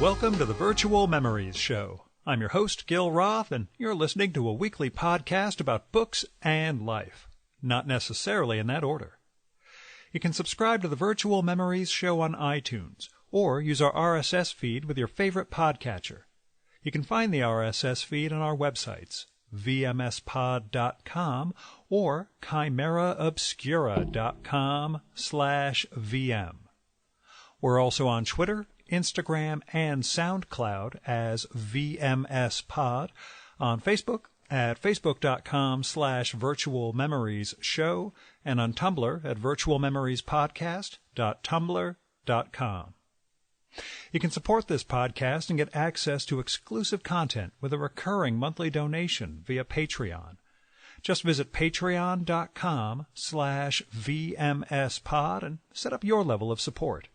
Welcome to the Virtual Memories Show. I'm your host, Gil Roth, and you're listening to a weekly podcast about books and life. Not necessarily in that order. You can subscribe to the Virtual Memories Show on iTunes, or use our RSS feed with your favorite podcatcher. You can find the RSS feed on our websites, vmspod.com or chimeraobscura.com/vm. We're also on Twitter, Instagram, and SoundCloud as VMSPod, on Facebook at facebook.com/virtualmemoriesshow, and on Tumblr at virtualmemoriespodcast.tumblr.com. You can support this podcast and get access to exclusive content with a recurring monthly donation via Patreon. Just visit patreon.com/VMSPod and set up your level of support.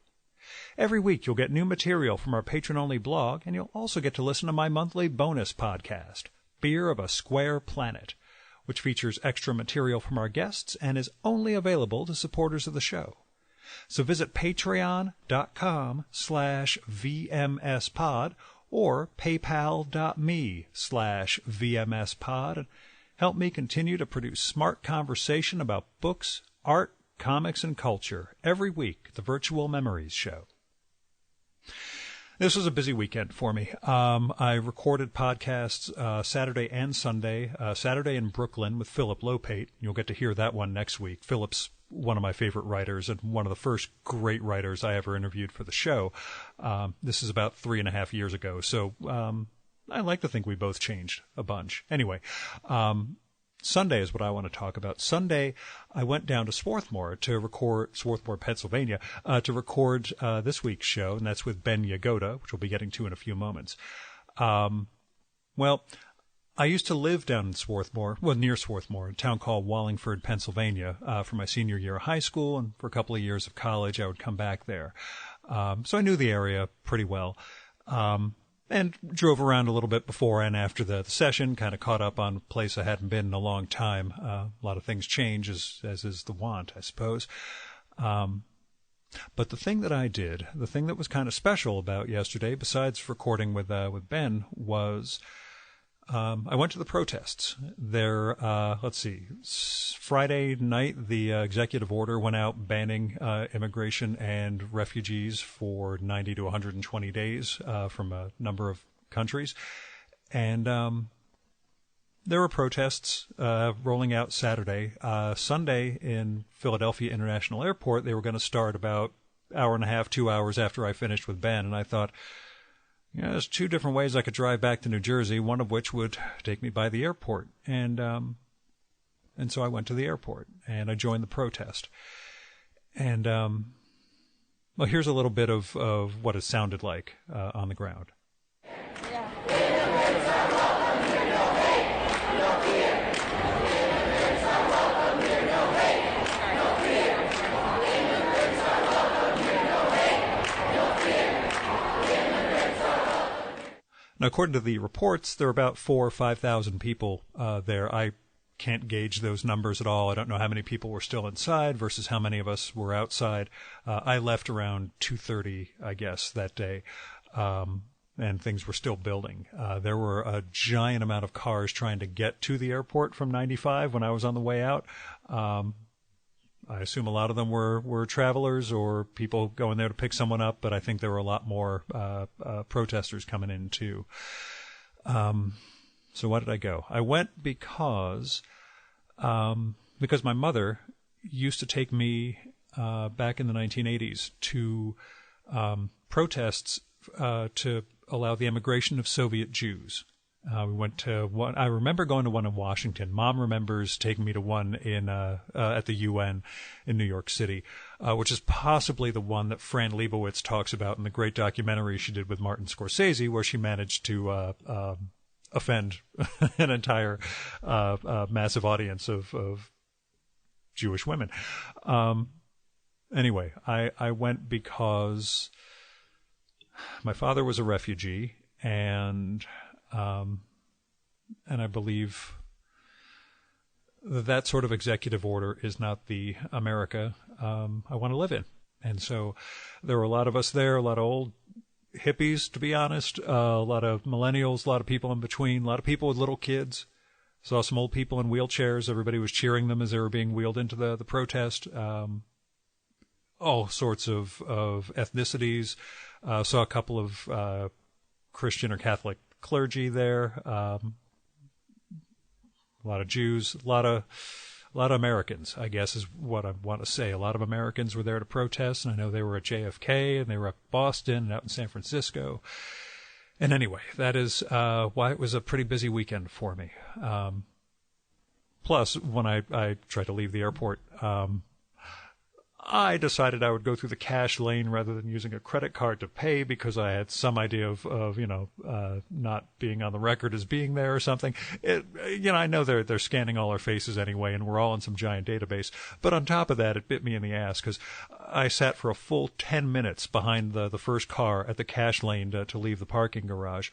Every week you'll get new material from our patron-only blog, and you'll also get to listen to my monthly bonus podcast, Beer of a Square Planet, which features extra material from our guests and is only available to supporters of the show. So visit patreon.com/VMSPod or paypal.me/VMSPod and help me continue to produce smart conversation about books, art, comics, and culture every week at the Virtual Memories Show. This was a busy weekend for me. I recorded podcasts Saturday and Sunday. Saturday in Brooklyn with Philip Lopate. You'll get to hear that one next week. Philip's one of my favorite writers and one of the first great writers I ever interviewed for the show. This is about 3.5 years ago, so I like to think we both changed a bunch. Anyway, Sunday is what I want to talk about. Sunday, I went down to Swarthmore, Pennsylvania, to record this week's show, and that's with Ben Yagoda, which we'll be getting to in a few moments. Well, I used to live down in Swarthmore, near Swarthmore, a town called Wallingford, Pennsylvania, for my senior year of high school, and for a couple of years of college, I would come back there. So I knew the area pretty well. And drove around a little bit before and after the session, kind of caught up on a place I hadn't been in a long time. A lot of things change, as is the want, I suppose. But the thing that I did, the thing that was kind of special about yesterday, besides recording with Ben, was I went to the protests. There, Friday night, the executive order went out banning immigration and refugees for 90 to 120 days from a number of countries. And there were protests rolling out Saturday. Sunday in Philadelphia International Airport, they were going to start about an hour and a half, 2 hours after I finished with Ben. And I thought, there's two different ways I could drive back to New Jersey, one of which would take me by the airport. And so I went to the airport, and I joined the protest. And, well, here's a little bit of what it sounded like on the ground. Now, according to the reports, there were about 4,000 or 5,000 people there. I can't gauge those numbers at all. I don't know how many people were still inside versus how many of us were outside. I left around 2:30, I guess, that day, and things were still building. There were a giant amount of cars trying to get to the airport from 95 when I was on the way out. I assume a lot of them were travelers or people going there to pick someone up, but I think there were a lot more protesters coming in too. So why did I go? I went because my mother used to take me back in the 1980s to protests to allow the immigration of Soviet Jews. We went to one. I remember going to one in Washington. Mom remembers taking me to one in at the UN in New York City, which is possibly the one that Fran Lebowitz talks about in the great documentary she did with Martin Scorsese, where she managed to offend an entire massive audience of Jewish women. Anyway, I went because my father was a refugee, and I believe that sort of executive order is not the America I want to live in. And so there were a lot of us there, a lot of old hippies, to be honest, a lot of millennials, a lot of people in between, a lot of people with little kids. Saw some old people in wheelchairs. Everybody was cheering them as they were being wheeled into the protest. All sorts of ethnicities. Saw a couple of Christian or Catholic clergy there. A lot of Jews. A lot of Americans, I guess, is what I want to say. A lot of Americans were there to protest, and I know they were at JFK, and they were at Boston, and out in San Francisco. And anyway, that is why it was a pretty busy weekend for me. Plus, when I tried to leave the airport, I decided I would go through the cash lane rather than using a credit card to pay because I had some idea of not being on the record as being there or something. I know they're scanning all our faces anyway, and we're all in some giant database. But on top of that, it bit me in the ass because I sat for a full 10 minutes behind the first car at the cash lane to leave the parking garage.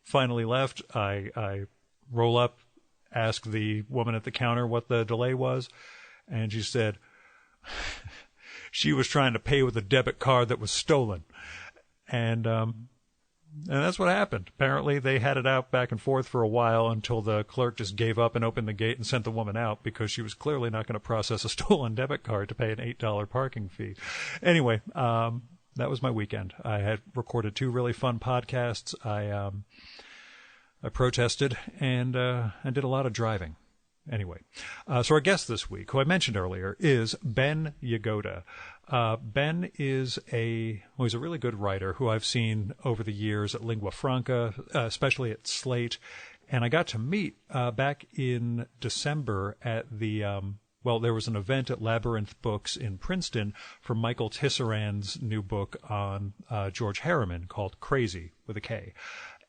Finally left. I roll up, ask the woman at the counter what the delay was, and she said she was trying to pay with a debit card that was stolen. And that's what happened. Apparently they had it out back and forth for a while until the clerk just gave up and opened the gate and sent the woman out because she was clearly not going to process a stolen debit card to pay an $8 parking fee. Anyway, that was my weekend. I had recorded 2 really fun podcasts. I protested and did a lot of driving. Anyway, so our guest this week, who I mentioned earlier, is Ben Yagoda. Ben is he's a really good writer who I've seen over the years at Lingua Franca, especially at Slate. And I got to meet back in December at the, there was an event at Labyrinth Books in Princeton for Michael Tisserand's new book on George Harriman called Crazy, with a K.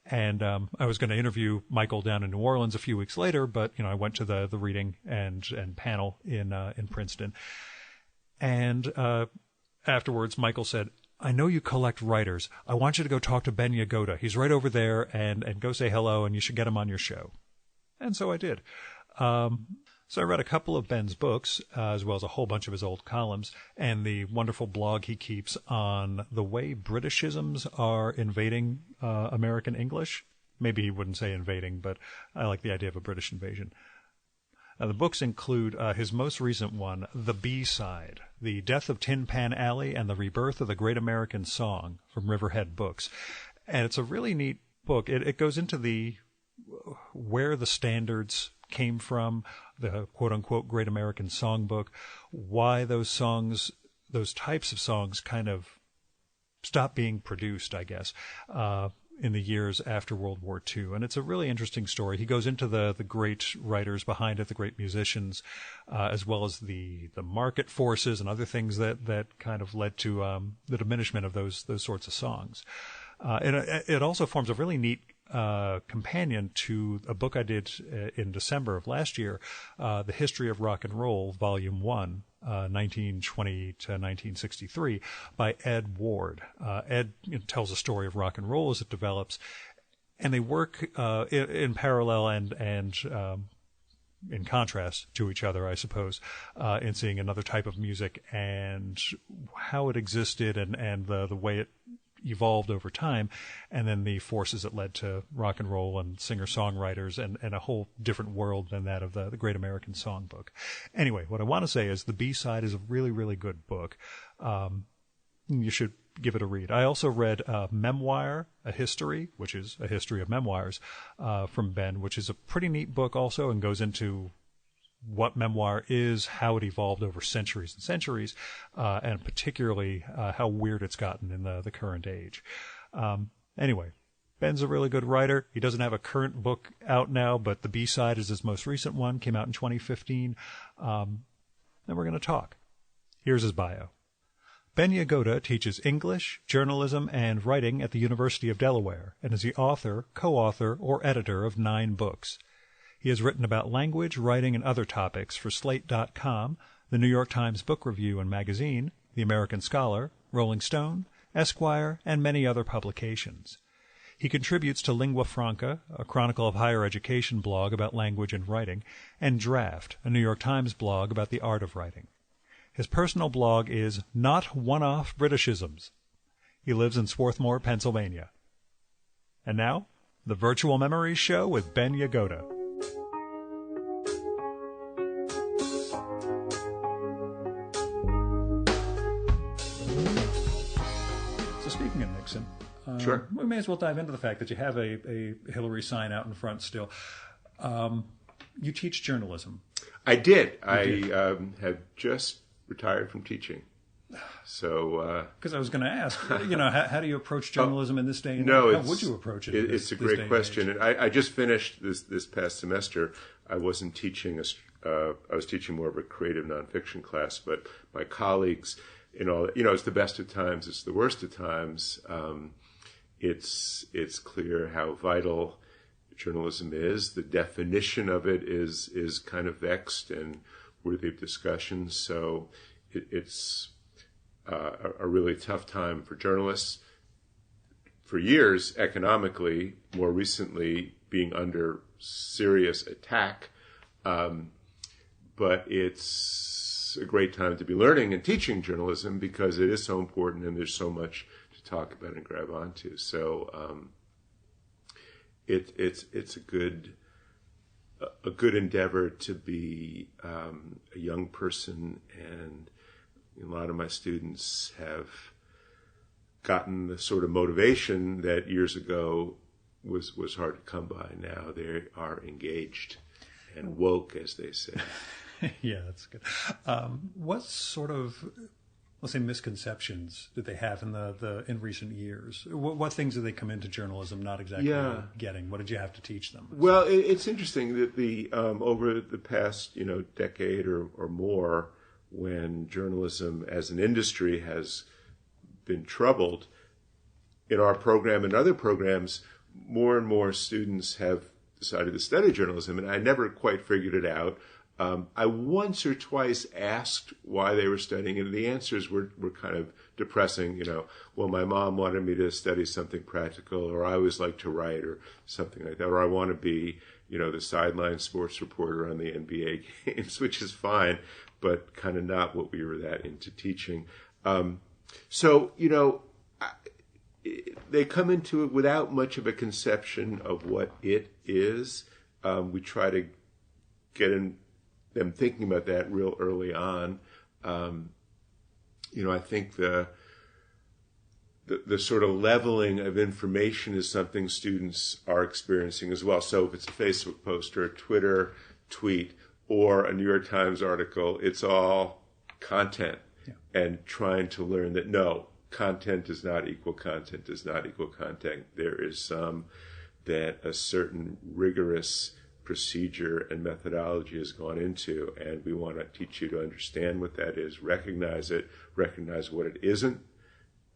And I was going to interview Michael down in New Orleans a few weeks later, but I went to the reading and panel in Princeton. And afterwards, Michael said, "I know you collect writers. I want you to go talk to Ben Yagoda. He's right over there, and go say hello, and you should get him on your show." And so I did. So I read a couple of Ben's books, as well as a whole bunch of his old columns, and the wonderful blog he keeps on the way Britishisms are invading American English. Maybe he wouldn't say invading, but I like the idea of a British invasion. The books include his most recent one, The BSide, The Death of Tin Pan Alley and the Rebirth of the Great American Song, from Riverhead Books. And it's a really neat book. It goes into where the standards came from, the quote-unquote Great American Songbook, why those types of songs kind of stopped being produced, I guess, in the years after World War II. And it's a really interesting story. He goes into the great writers behind it, the great musicians, as well as the market forces and other things that kind of led to the diminishment of those sorts of songs. And it also forms a really neat companion to a book I did in December of last year, The History of Rock and Roll, Volume 1, 1920 to 1963, by Ed Ward. Ed tells the story of rock and roll as it develops, and they work in parallel and in contrast to each other, I suppose, in seeing another type of music and how it existed and the way it evolved over time, and then the forces that led to rock and roll and singer-songwriters and a whole different world than that of the Great American Songbook. Anyway, what I want to say is The B-Side is a really, really good book. You should give it a read. I also read Memoir, A History, which is a history of memoirs, from Ben, which is a pretty neat book also and goes into what memoir is, how it evolved over centuries and centuries, and particularly how weird it's gotten in the current age. Anyway, Ben's a really good writer. He doesn't have a current book out now, but The B-Side is his most recent one, came out in 2015. And we're going to talk. Here's his bio. Ben Yagoda teaches English, journalism, and writing at the University of Delaware, and is the author, co-author, or editor of 9 books. He has written about language, writing, and other topics for Slate.com, the New York Times Book Review and Magazine, The American Scholar, Rolling Stone, Esquire, and many other publications. He contributes to Lingua Franca, a Chronicle of Higher Education blog about language and writing, and Draft, a New York Times blog about the art of writing. His personal blog is Not One-Off Britishisms. He lives in Swarthmore, Pennsylvania. And now, the Virtual Memories Show with Ben Yagoda. So speaking of Nixon, sure, we may as well dive into the fact that you have a Hillary sign out in front still. You teach journalism. I did. I have just retired from teaching. So, because I was going to ask, how do you approach journalism in this day and age? No, how would you approach it? It's a great question. And I just finished this past semester. I wasn't teaching I was teaching more of a creative nonfiction class, but my colleagues, it's the best of times, it's the worst of times. It's clear how vital journalism is. The definition of it is kind of vexed and worthy of discussion. So it's a really tough time for journalists. For years, economically, more recently, being under serious attack. But it's a great time to be learning and teaching journalism because it is so important and there's so much to talk about and grab onto. So it's a good endeavor to be a young person, and a lot of my students have gotten the sort of motivation that years ago was hard to come by. Now they are engaged and woke, as they say. Yeah, that's good. What sort of, let's say, misconceptions did they have in recent years? What things did they come into journalism not exactly getting? What did you have to teach them? Well, it's interesting that the over the past decade or more, when journalism as an industry has been troubled, in our program and other programs, more and more students have decided to study journalism, and I never quite figured it out. I once or twice asked why they were studying it, and the answers were kind of depressing. Well, my mom wanted me to study something practical, or I always like to write, or something like that, or I want to be, the sideline sports reporter on the NBA games, which is fine, but kind of not what we were that into teaching. So, they come into it without much of a conception of what it is. We try to get them thinking about that real early on. I think the sort of leveling of information is something students are experiencing as well. So if it's a Facebook post or a Twitter tweet or a New York Times article, it's all content, and trying to learn that no, content does not equal content does not equal content. There is that a certain rigorous procedure and methodology has gone into, and we want to teach you to understand what that is, recognize it, recognize what it isn't,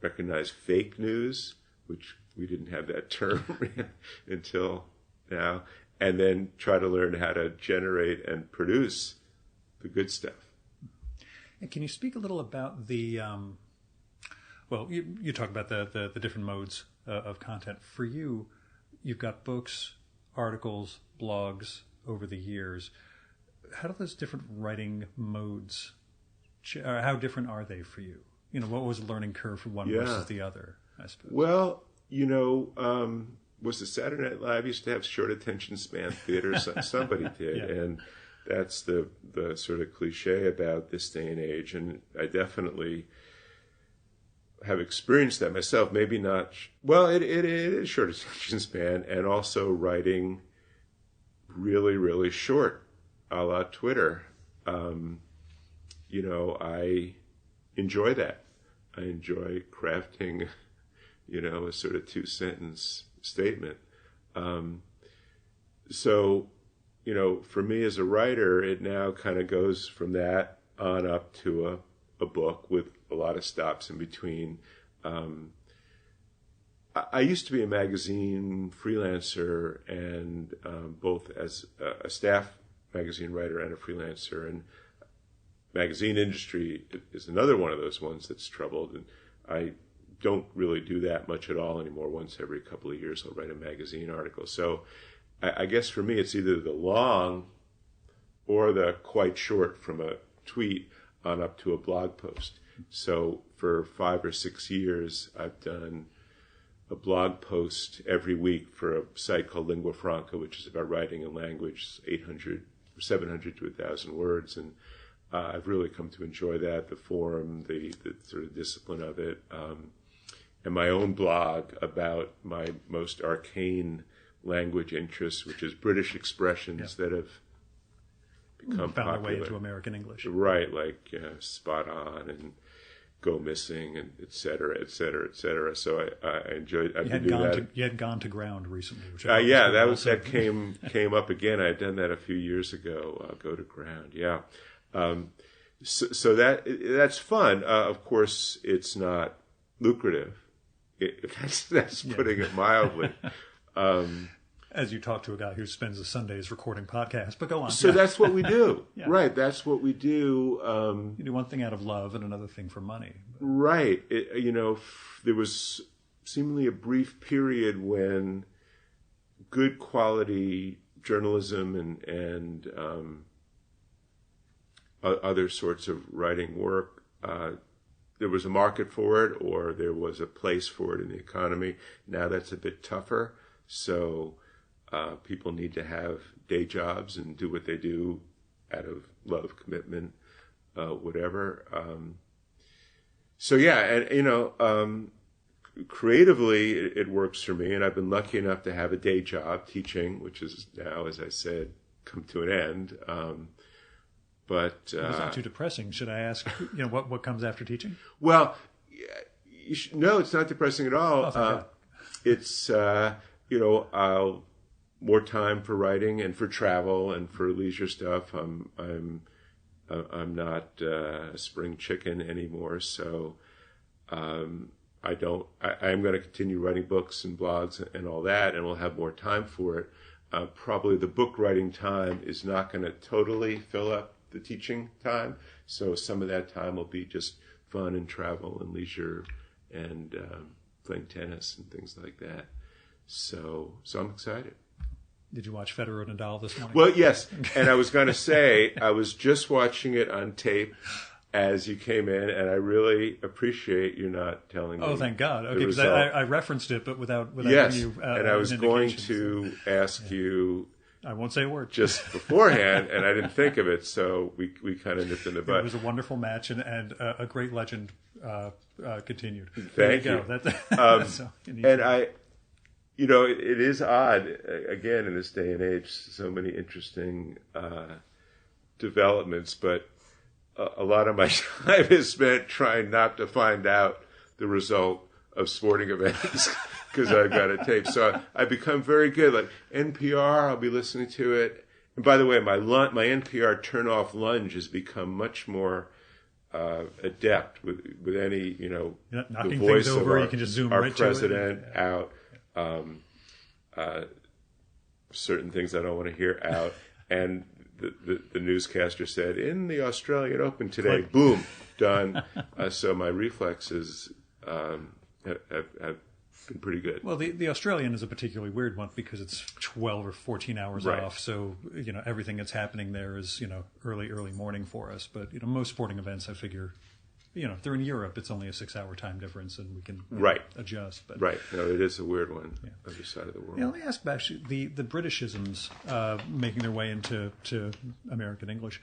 recognize fake news, which we didn't have that term until now, and then try to learn how to generate and produce the good stuff. And can you speak a little about the, you talk about the different modes of content. For you, you've got books, articles, blogs over the years. How do those different writing modes, how different are they for you? What was the learning curve for one versus the other, I suppose? Well, was it Saturday Night Live used to have short attention span theater? Somebody did. Yeah. And that's the sort of cliche about this day and age. And I definitely have experienced that myself. Maybe not. Well, it is short attention span, and also writing really, really short, a la Twitter. I enjoy that. I enjoy crafting, a sort of 2-sentence statement. So, for me as a writer, it now kind of goes from that on up to a book with a lot of stops in between. I used to be a magazine freelancer, and both as a staff magazine writer and a freelancer. And magazine industry is another one of those ones that's troubled. And I don't really do that much at all anymore. Once every couple of years, I'll write a magazine article. So I guess for me, it's either the long or the quite short from a tweet on up to a blog post. So for 5 or 6 years, I've done a blog post every week for a site called Lingua Franca, which is about writing a language, 700 to 1,000 words. And I've really come to enjoy that, the forum, the sort of discipline of it. And my own blog about my most arcane language interests, which is British expressions that have become found popular. their way into American English. Right, like spot on and go missing and et cetera, et cetera, et cetera. So I enjoyed. You had gone to ground recently. Which that came up again. I had done that a few years ago. Go to ground. Yeah. So that's fun. Of course, it's not lucrative. That's putting it mildly. As you talk to a guy who spends his Sundays recording podcasts, but go on. So that's what we do. Right, that's what we do. You do one thing out of love and another thing for money. Right. There was seemingly a brief period when good quality journalism and other sorts of writing work, there was a market for it, or there was a place for it in the economy. Now that's a bit tougher. So people need to have day jobs and do what they do out of love, commitment, whatever. Creatively it works for me, and I've been lucky enough to have a day job teaching, which is now, as I said, come to an end. But it's not too depressing. Should I ask, what comes after teaching? Well, no, it's not depressing at all. Oh, it's more time for writing and for travel and for leisure stuff. I'm not a spring chicken anymore, so I'm going to continue writing books and blogs and all that, and we'll have more time for it. Probably the book writing time is not going to totally fill up the teaching time, so some of that time will be just fun and travel and leisure and playing tennis and things like that. So I'm excited. Did you watch Federer and Nadal this morning? Well, yes, and I was going to say I was just watching it on tape as you came in, and I really appreciate you not telling me. Oh, thank God! Okay, because I referenced it, but without yes, giving you and I was going to ask you. I won't say a word. Just beforehand, and I didn't think of it, so we kind of nipped in the bud. It was a wonderful match, and a great legend continued. Thank you. It is odd, again, in this day and age, so many interesting developments, but a lot of my time is spent trying not to find out the result of sporting events because I've got a tape. So I become very good. Like NPR, I'll be listening to it. And by the way, my NPR turn-off lunge has become much more adept with any, knocking the voice things over, of you can just zoom our right president to it. out. Certain things I don't want to hear out. And the newscaster said, in the Australian Open today, boom, done. So my reflexes have been pretty good. Well, the Australian is a particularly weird one because it's 12 or 14 hours off. So, everything that's happening there is, early morning for us. But, most sporting events, I figure, if they're in Europe, it's only a 6-hour time difference and we can adjust. But, right. No, it is a weird one, other side of the world. Let me ask back, the Britishisms making their way into American English,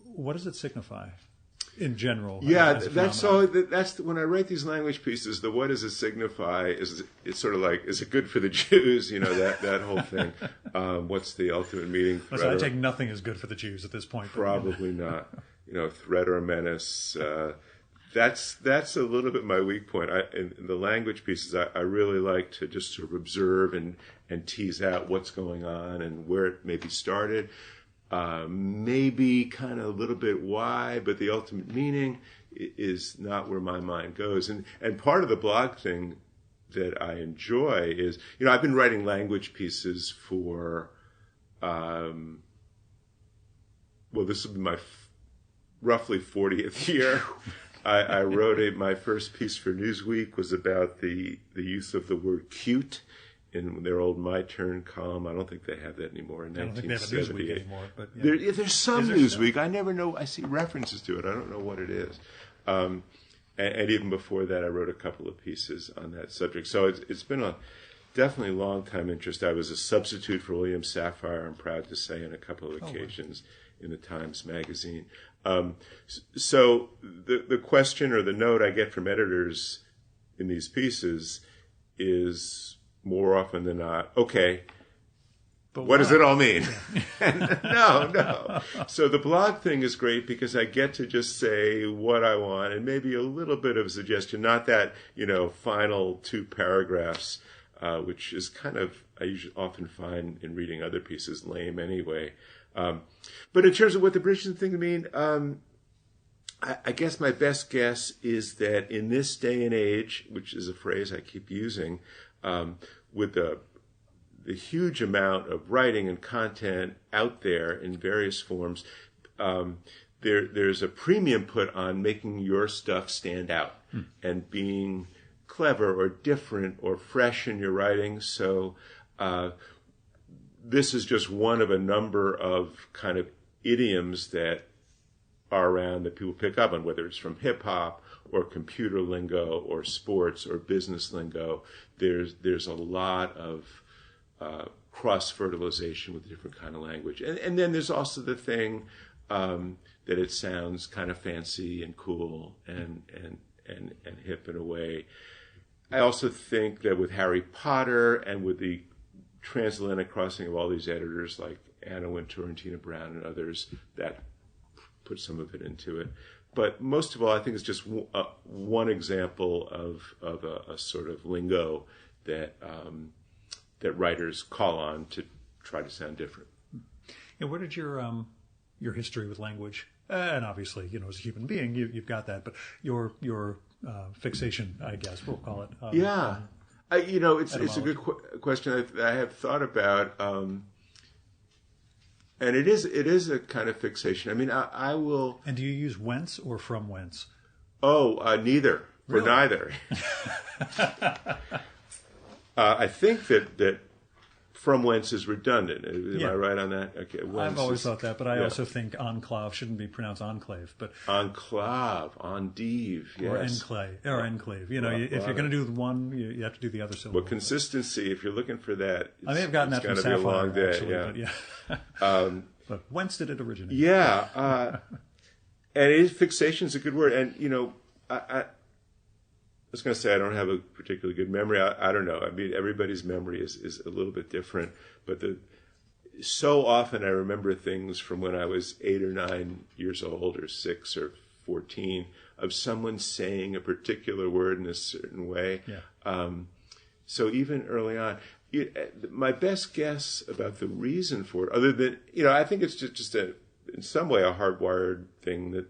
what does it signify? In general, that's all. That's when I write these language pieces. The what does it signify? It's sort of like, is it good for the Jews? That whole thing. What's the ultimate meaning? I take nothing as good for the Jews at this point. Probably not. Threat or menace. That's a little bit my weak point. In the language pieces, I really like to just sort of observe and tease out what's going on and where it maybe started. Maybe kind of a little bit why, but the ultimate meaning is not where my mind goes. And part of the blog thing that I enjoy is, I've been writing language pieces for, this will be my roughly 40th year. I wrote my first piece for Newsweek was about the use of the word cute in their old My Turn column. I don't think they have that anymore. In 1978. I don't think they have a Newsweek anymore. But there's some Newsweek. I never know. I see references to it. I don't know what it is. and even before that, I wrote a couple of pieces on that subject. So it's been a definitely long time interest. I was a substitute for William Safire, I'm proud to say, on a couple of occasions in the Times Magazine. So the question or the note I get from editors in these pieces is more often than not, okay, but what does it all mean? Yeah. No. So the blog thing is great because I get to just say what I want and maybe a little bit of a suggestion, not that, final 2 paragraphs, which is kind of, I usually often find in reading other pieces lame anyway. But in terms of what the bridges thing mean, I guess my best guess is that in this day and age, which is a phrase I keep using, with the huge amount of writing and content out there in various forms, there's a premium put on making your stuff stand out and being clever or different or fresh in your writing. So this is just one of a number of kind of idioms that are around that people pick up on, whether it's from hip-hop or computer lingo or sports or business lingo. There's a lot of cross-fertilization with different kind of language. And then there's also the thing that it sounds kind of fancy and cool and hip in a way. I also think that with Harry Potter and with the transatlantic crossing of all these editors like Anna Wintour and Tina Brown and others, that put some of it into it. But most of all, I think it's just one example of a sort of lingo that writers call on to try to sound different. And where did your history with language, and obviously, as a human being, you've got that, but your fixation, I guess we'll call it. It's a good question I have thought about, and it is a kind of fixation. I mean, I will. And do you use whence or from whence? Neither. Really? Or neither. I think that from whence is redundant. Am I right on that? Okay. I've always thought that, but I also think enclave shouldn't be pronounced enclave, but enclave, endive, yes. Or enclave. If you're going to do one, you have to do the other syllable. Well, consistency. If you're looking for that, I may have gotten that from Sapphire, actually, but but whence did it originate? Yeah, and fixation is a good word, and I was going to say I don't have a particularly good memory. I don't know. I mean, everybody's memory is a little bit different. But so often I remember things from when I was 8 or 9 years old or 6 or 14 of someone saying a particular word in a certain way. Yeah. So even early on, my best guess about the reason for it, other than, I think it's just in some way a hardwired thing, that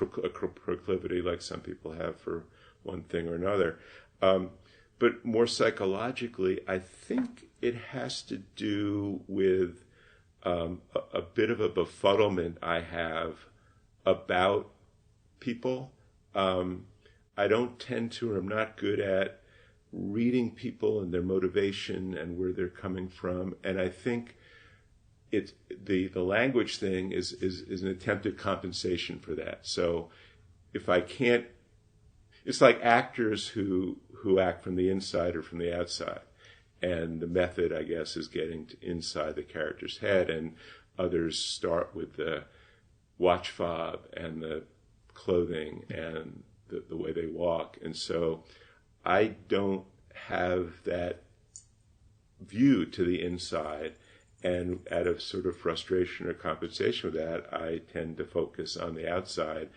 a proclivity like some people have for one thing or another. But more psychologically, I think it has to do with a bit of a befuddlement I have about people. I don't tend to, or I'm not good at reading people and their motivation and where they're coming from. And I think the language thing is an attempted compensation for that. So if I can't, it's like actors who act from the inside or from the outside. And the method, I guess, is getting inside the character's head. And others start with the watch fob and the clothing and the way they walk. And so I don't have that view to the inside. And out of sort of frustration or compensation with that, I tend to focus on the outside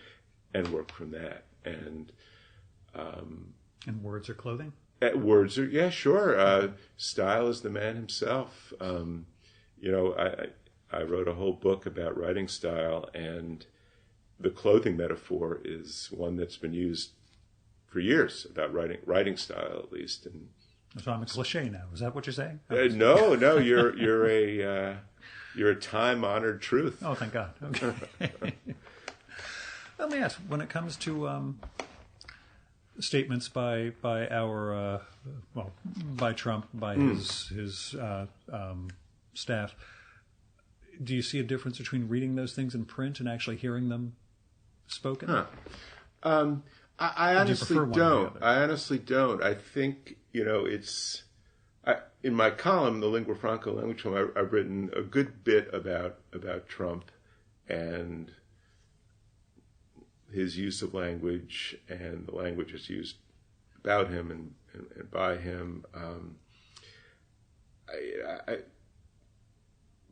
and work from that. And words are clothing? Words are, yeah, sure. Style is the man himself. I wrote a whole book about writing style, and the clothing metaphor is one that's been used for years about writing style, at least. And so I'm a cliche now. Is that what you're saying? No. You're a time-honored truth. Oh, thank God. Okay. Let me ask, when it comes to statements by Trump, by his staff, do you see a difference between reading those things in print and actually hearing them spoken? I honestly don't. I honestly don't. I think, in my column, the Lingua Franca language column, I've written a good bit about Trump and his use of language and the language that's used about him and by him.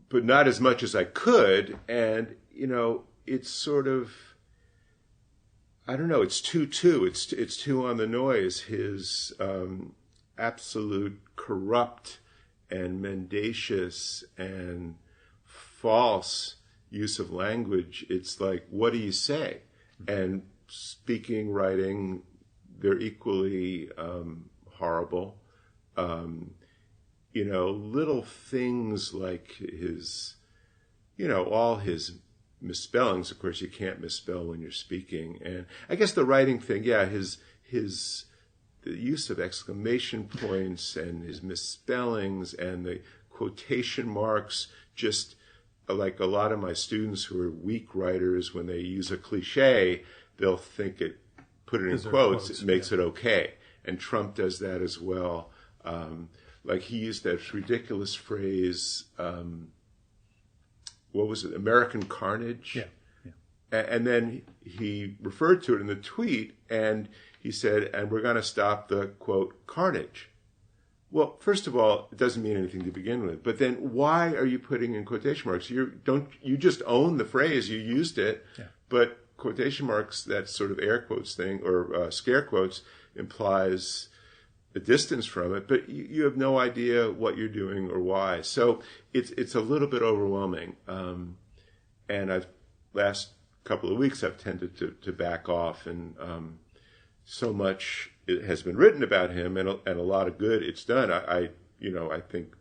But not as much as I could. And, it's sort of, I don't know, it's too. It's too on the nose. His absolute corrupt and mendacious and false use of language. It's like, what do you say? And speaking, writing, they're equally horrible. Little things like his, all his misspellings. Of course, you can't misspell when you're speaking. And I guess the writing thing, the use of exclamation points and his misspellings and the quotation marks, just like a lot of my students who are weak writers, when they use a cliche, they'll think put it in quotes, it makes it okay. And Trump does that as well. Like he used that ridiculous phrase, what was it, American Carnage? Yeah. And then he referred to it in the tweet, and he said, and we're going to stop the, quote, carnage. Well, first of all, it doesn't mean anything to begin with. But then why are you putting in quotation marks? You just own the phrase, you used it, but quotation marks, that sort of air quotes thing, or scare quotes, implies a distance from it, but you have no idea what you're doing or why. So it's a little bit overwhelming. And last couple of weeks I've tended to back off, and so much it has been written about him, and a lot of good it's done. I think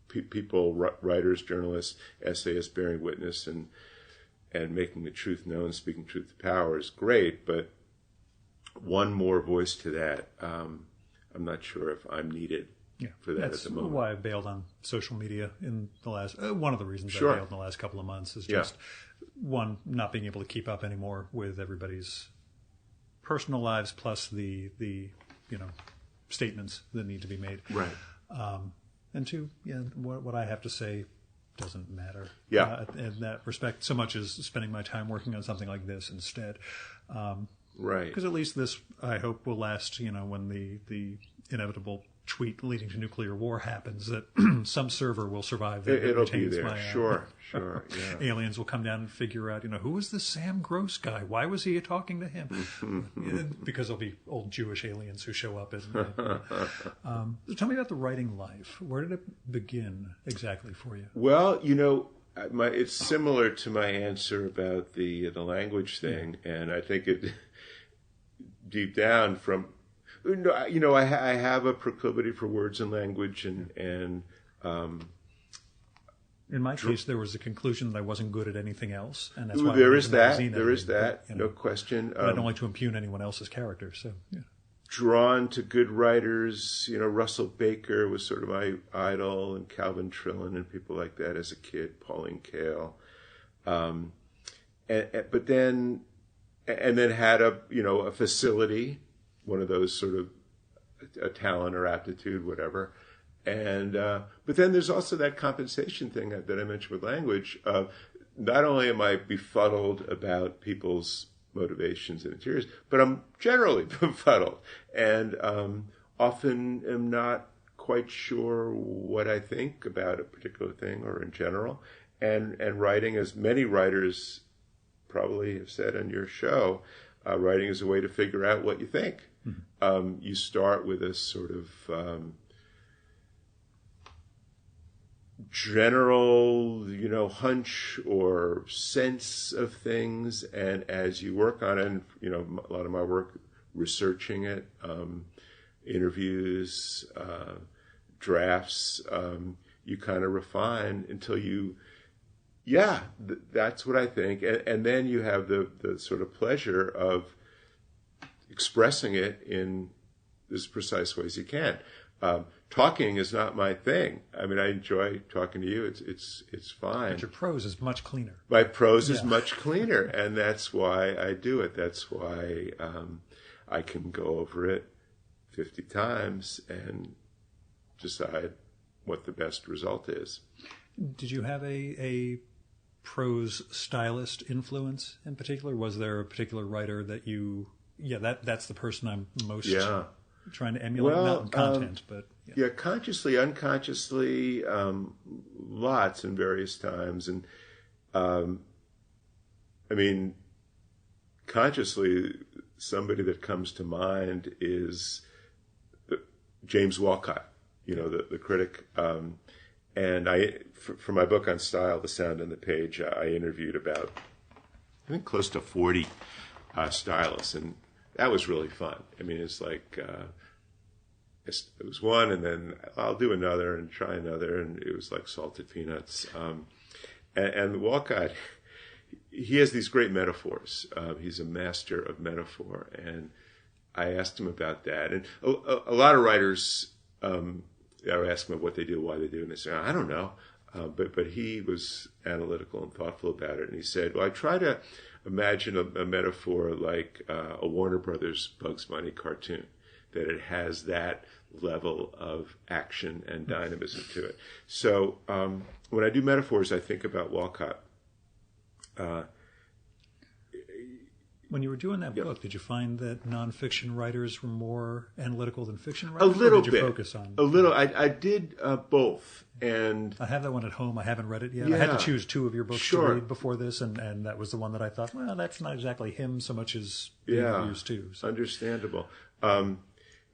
people, writers, journalists, essayists bearing witness and making the truth known, speaking truth to power is great, but one more voice to that, I'm not sure if I'm needed for that at the moment. That's why I bailed on social media in the last, one of the reasons I bailed in the last couple of months is just, one, not being able to keep up anymore with everybody's personal lives, plus the statements that need to be made. Right. And two, what I have to say doesn't matter. Yeah. In that respect, so much as spending my time working on something like this instead. Right. Because at least this, I hope, will last, when the inevitable tweet leading to nuclear war happens, that some server will survive. It'll be there. Sure. Yeah. Aliens will come down and figure out, who is this Sam Gross guy? Why was he talking to him? Because there'll be old Jewish aliens who show up. Tell me about the writing life. Where did it begin exactly for you? Well, it's similar to my answer about the language thing, and I think it deep down from, I have a proclivity for words and language, and in my case, there was a conclusion that I wasn't good at anything else, and that's why there is that. No question. I don't like to impugn anyone else's character, so yeah. Drawn to good writers, Russell Baker was sort of my idol, and Calvin Trillin and people like that as a kid, Pauline Kael, but then had a facility, one of those sort of a talent or aptitude, whatever. And but then there's also that compensation thing that I mentioned with language. Not only am I befuddled about people's motivations and interiors, but I'm generally befuddled, and often am not quite sure what I think about a particular thing or in general. And writing, as many writers probably have said on your show, writing is a way to figure out what you think. Mm-hmm. You start with a sort of general, hunch or sense of things, and as you work on it, and, a lot of my work researching it, interviews, drafts, you kind of refine until that's what I think, and then you have the sort of pleasure of expressing it in as precise ways you can. talking is not my thing. I mean, I enjoy talking to you. It's fine. But your prose is much cleaner. My prose is much cleaner, and that's why I do it. That's why I can go over it 50 times and decide what the best result is. Did you have a prose stylist influence in particular? Was there a particular writer that you... Yeah, that's the person I'm most trying to emulate, not in content, but... Yeah, consciously, unconsciously, lots and various times. And, I mean, consciously, somebody that comes to mind is James Walcott, the critic. And for my book on style, The Sound on the Page, I interviewed about, I think, close to 40 stylists, and that was really fun. I mean, it's like it was one, and then I'll do another and try another, and it was like salted peanuts. And Walcott, he has these great metaphors. He's a master of metaphor, and I asked him about that. And a lot of writers, I would ask them what they do, why they do, and they say, I don't know. But he was analytical and thoughtful about it, and he said, well, I try to imagine a metaphor like a Warner Brothers Bugs Bunny cartoon, that it has that level of action and dynamism to it. So when I do metaphors, I think about Walcott. When you were doing that book, did you find that nonfiction writers were more analytical than fiction writers? A little or did you focus on a little. I did both, and I have that one at home. I haven't read it yet. Yeah, I had to choose two of your books sure. to read before this, and that was the one that I thought, well, that's not exactly him so much as the interviews too. So. Understandable. I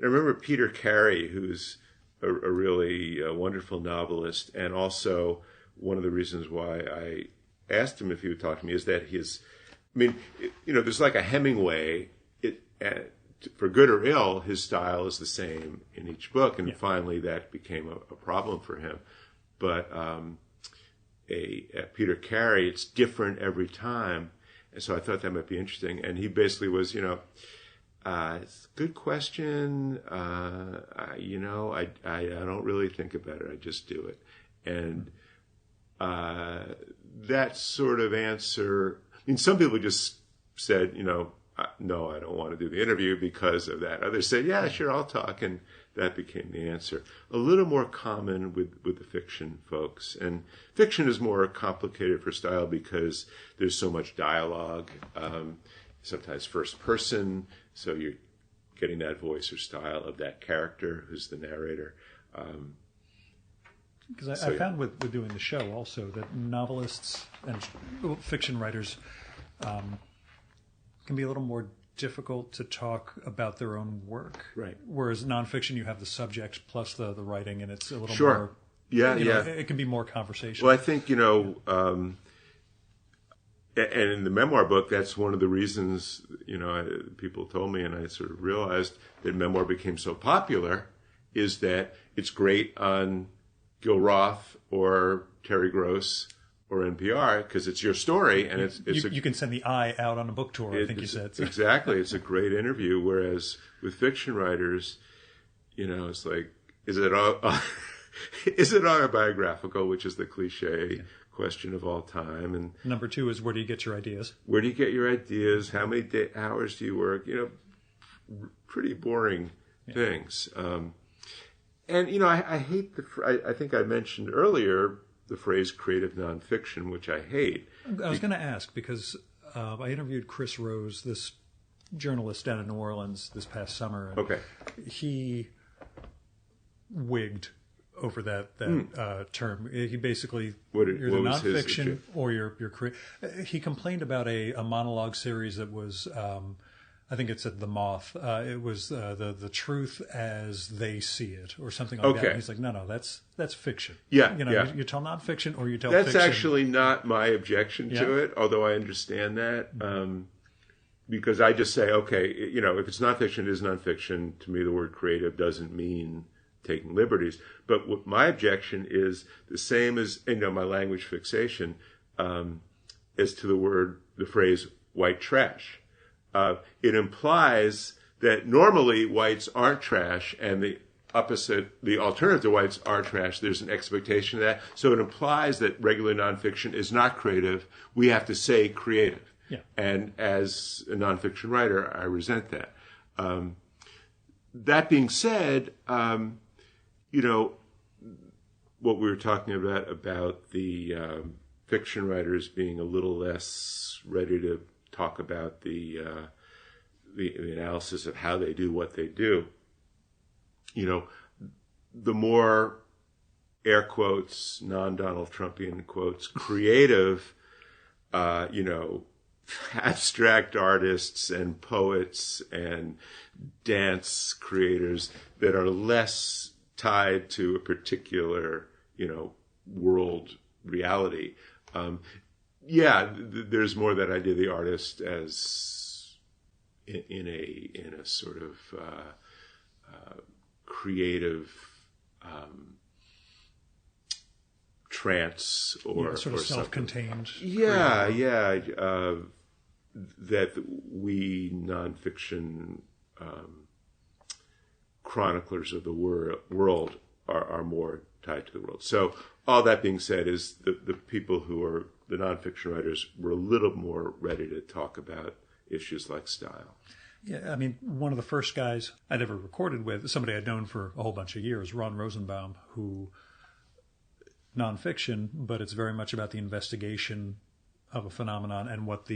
remember Peter Carey, who's a really wonderful novelist, and also one of the reasons why I asked him if he would talk to me is that there's like a Hemingway. For good or ill, his style is the same in each book, and finally that became a problem for him. But Peter Carey, it's different every time, and so I thought that might be interesting. And he basically was, it's a good question. I don't really think about it. I just do it, and that sort of answer. I mean, some people just said, no, I don't want to do the interview because of that. Others said, yeah, sure, I'll talk. And that became the answer. A little more common with the fiction folks. And fiction is more complicated for style because there's so much dialogue, sometimes first person. So you're getting that voice or style of that character who's the narrator. Because I found with doing the show also that novelists and fiction writers can be a little more difficult to talk about their own work. Right. Whereas nonfiction, you have the subject plus the writing, and it's a little more... It can be more conversational. Well, I think, and in the memoir book, that's one of the reasons, people told me, and I sort of realized that memoir became so popular, is that it's great on Gil Roth or Terry Gross or NPR because it's your story, and you can send the eye out on a book tour. I think you said exactly. It's a great interview. Whereas with fiction writers, it's like, is it autobiographical, which is the cliche question of all time, and number two is, where do you get your ideas? Where do you get your ideas? How many hours do you work? Pretty boring things. And I hate I think I mentioned earlier the phrase creative nonfiction, which I hate. I was going to ask because I interviewed Chris Rose, this journalist down in New Orleans, this past summer. And he wigged over that term. He basically, you're the nonfiction or you're he complained about a monologue series that was, I think it said The Moth. It was the truth as they see it, or something like that. And he's like, no, that's fiction. Yeah, you tell nonfiction or you tell that's fiction. That's actually not my objection to it, although I understand that. Because I just say, if it's nonfiction, it is nonfiction. To me, the word creative doesn't mean taking liberties. But what my objection is the same as, my language fixation, as to the phrase white trash. It implies that normally whites aren't trash, and the opposite, the alternative to whites are trash. There's an expectation of that. So it implies that regular nonfiction is not creative. We have to say creative. Yeah. And as a nonfiction writer, I resent that. That being said, what we were talking about the fiction writers being a little less ready to talk about the analysis of how they do what they do. The more air quotes, non-Donald Trumpian quotes, creative, abstract artists and poets and dance creators that are less tied to a particular, world reality. There's more that idea of the artist as in a sort of creative trance or sort of self-contained. That we nonfiction chroniclers of the world are more tied to the world. So all that being said is the people who are the nonfiction writers were a little more ready to talk about issues like style. Yeah, I mean, one of the first guys I'd ever recorded with, somebody I'd known for a whole bunch of years, Ron Rosenbaum, who nonfiction, but it's very much about the investigation of a phenomenon and what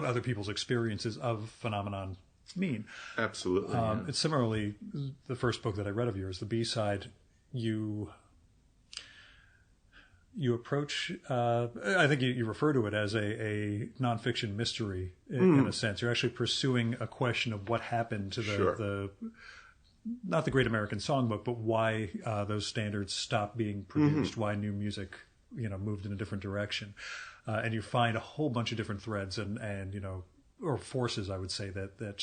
other people's experiences of phenomenon mean. Absolutely. It's similarly the first book that I read of yours, the BSide. You approach, I think you refer to it as a nonfiction mystery in a sense. You're actually pursuing a question of what happened to the not the Great American Songbook, but why those standards stopped being produced, why new music, moved in a different direction. And you find a whole bunch of different threads and or forces, I would say, that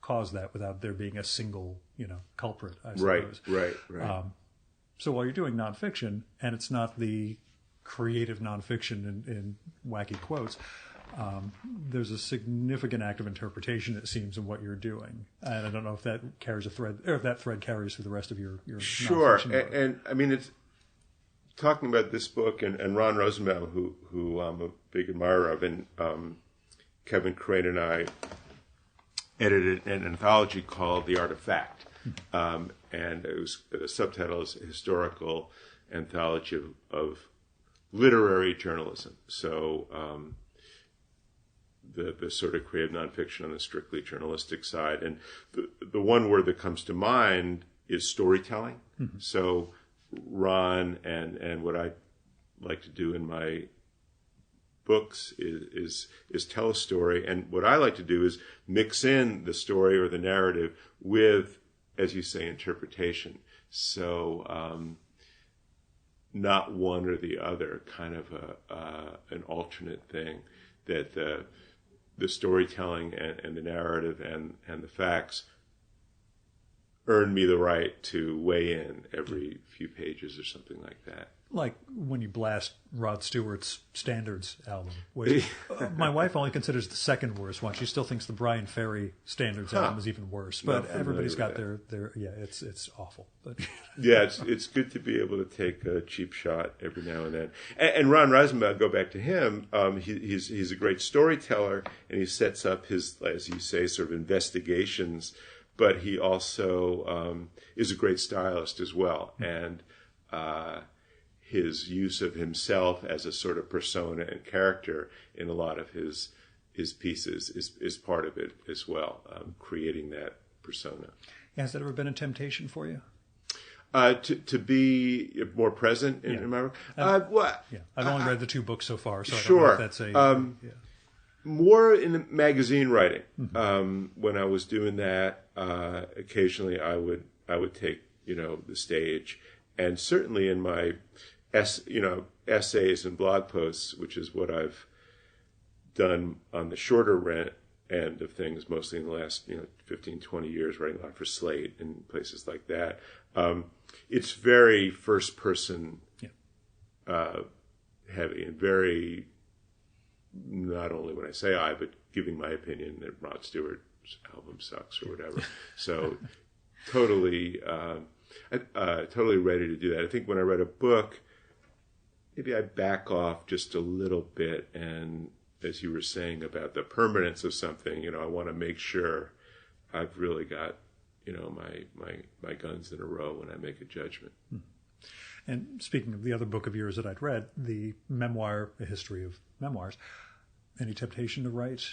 cause that without there being a single, culprit, I suppose. Right. So while you're doing nonfiction, and it's not the creative nonfiction in wacky quotes, there's a significant act of interpretation, it seems, in what you're doing. And I don't know if that carries a thread, or if that thread carries through the rest of your Sure. nonfiction work. And I mean, it's talking about this book and Ron Rosenbaum, who I'm a big admirer of, and Kevin Crane and I edited an anthology called The Art of Fact. And it was the subtitle is Historical Anthology of Literary Journalism. So the sort of creative nonfiction on the strictly journalistic side. And the one word that comes to mind is storytelling. Mm-hmm. So Ron and what I like to do in my books is tell a story. And what I like to do is mix in the story or the narrative with, as you say, interpretation. So not one or the other, kind of an alternate thing, that the storytelling and the narrative and the facts earn me the right to weigh in every few pages or something like that. Like when you blast Rod Stewart's Standards album, which my wife only considers the second worst one. She still thinks the Brian Ferry Standards album is even worse. But everybody's got their it's awful. But yeah, it's good to be able to take a cheap shot every now and then. And Ron Rosenbaum, go back to him. He's a great storyteller, and he sets up his, as you say, sort of investigations. But he also is a great stylist as well, and his use of himself as a sort of persona and character in a lot of his pieces is part of it as well, creating that persona. Has that ever been a temptation for you? To be more present in my work? I've only read the two books so far, so sure. I don't know if that's a... More in magazine writing. Mm-hmm. When I was doing that, occasionally I would take the stage, and certainly in my essays and blog posts, which is what I've done on the shorter end of things, mostly in the last 15, 20 years, writing a lot for Slate and places like that. It's very first person heavy and very, not only when I say I, but giving my opinion that Rod Stewart's album sucks or whatever. So totally ready to do that. I think when I write a book, maybe I back off just a little bit, and as you were saying about the permanence of something, I want to make sure I've really got, my guns in a row when I make a judgment. And speaking of the other book of yours that I'd read, the memoir, A History of Memoirs, any temptation to write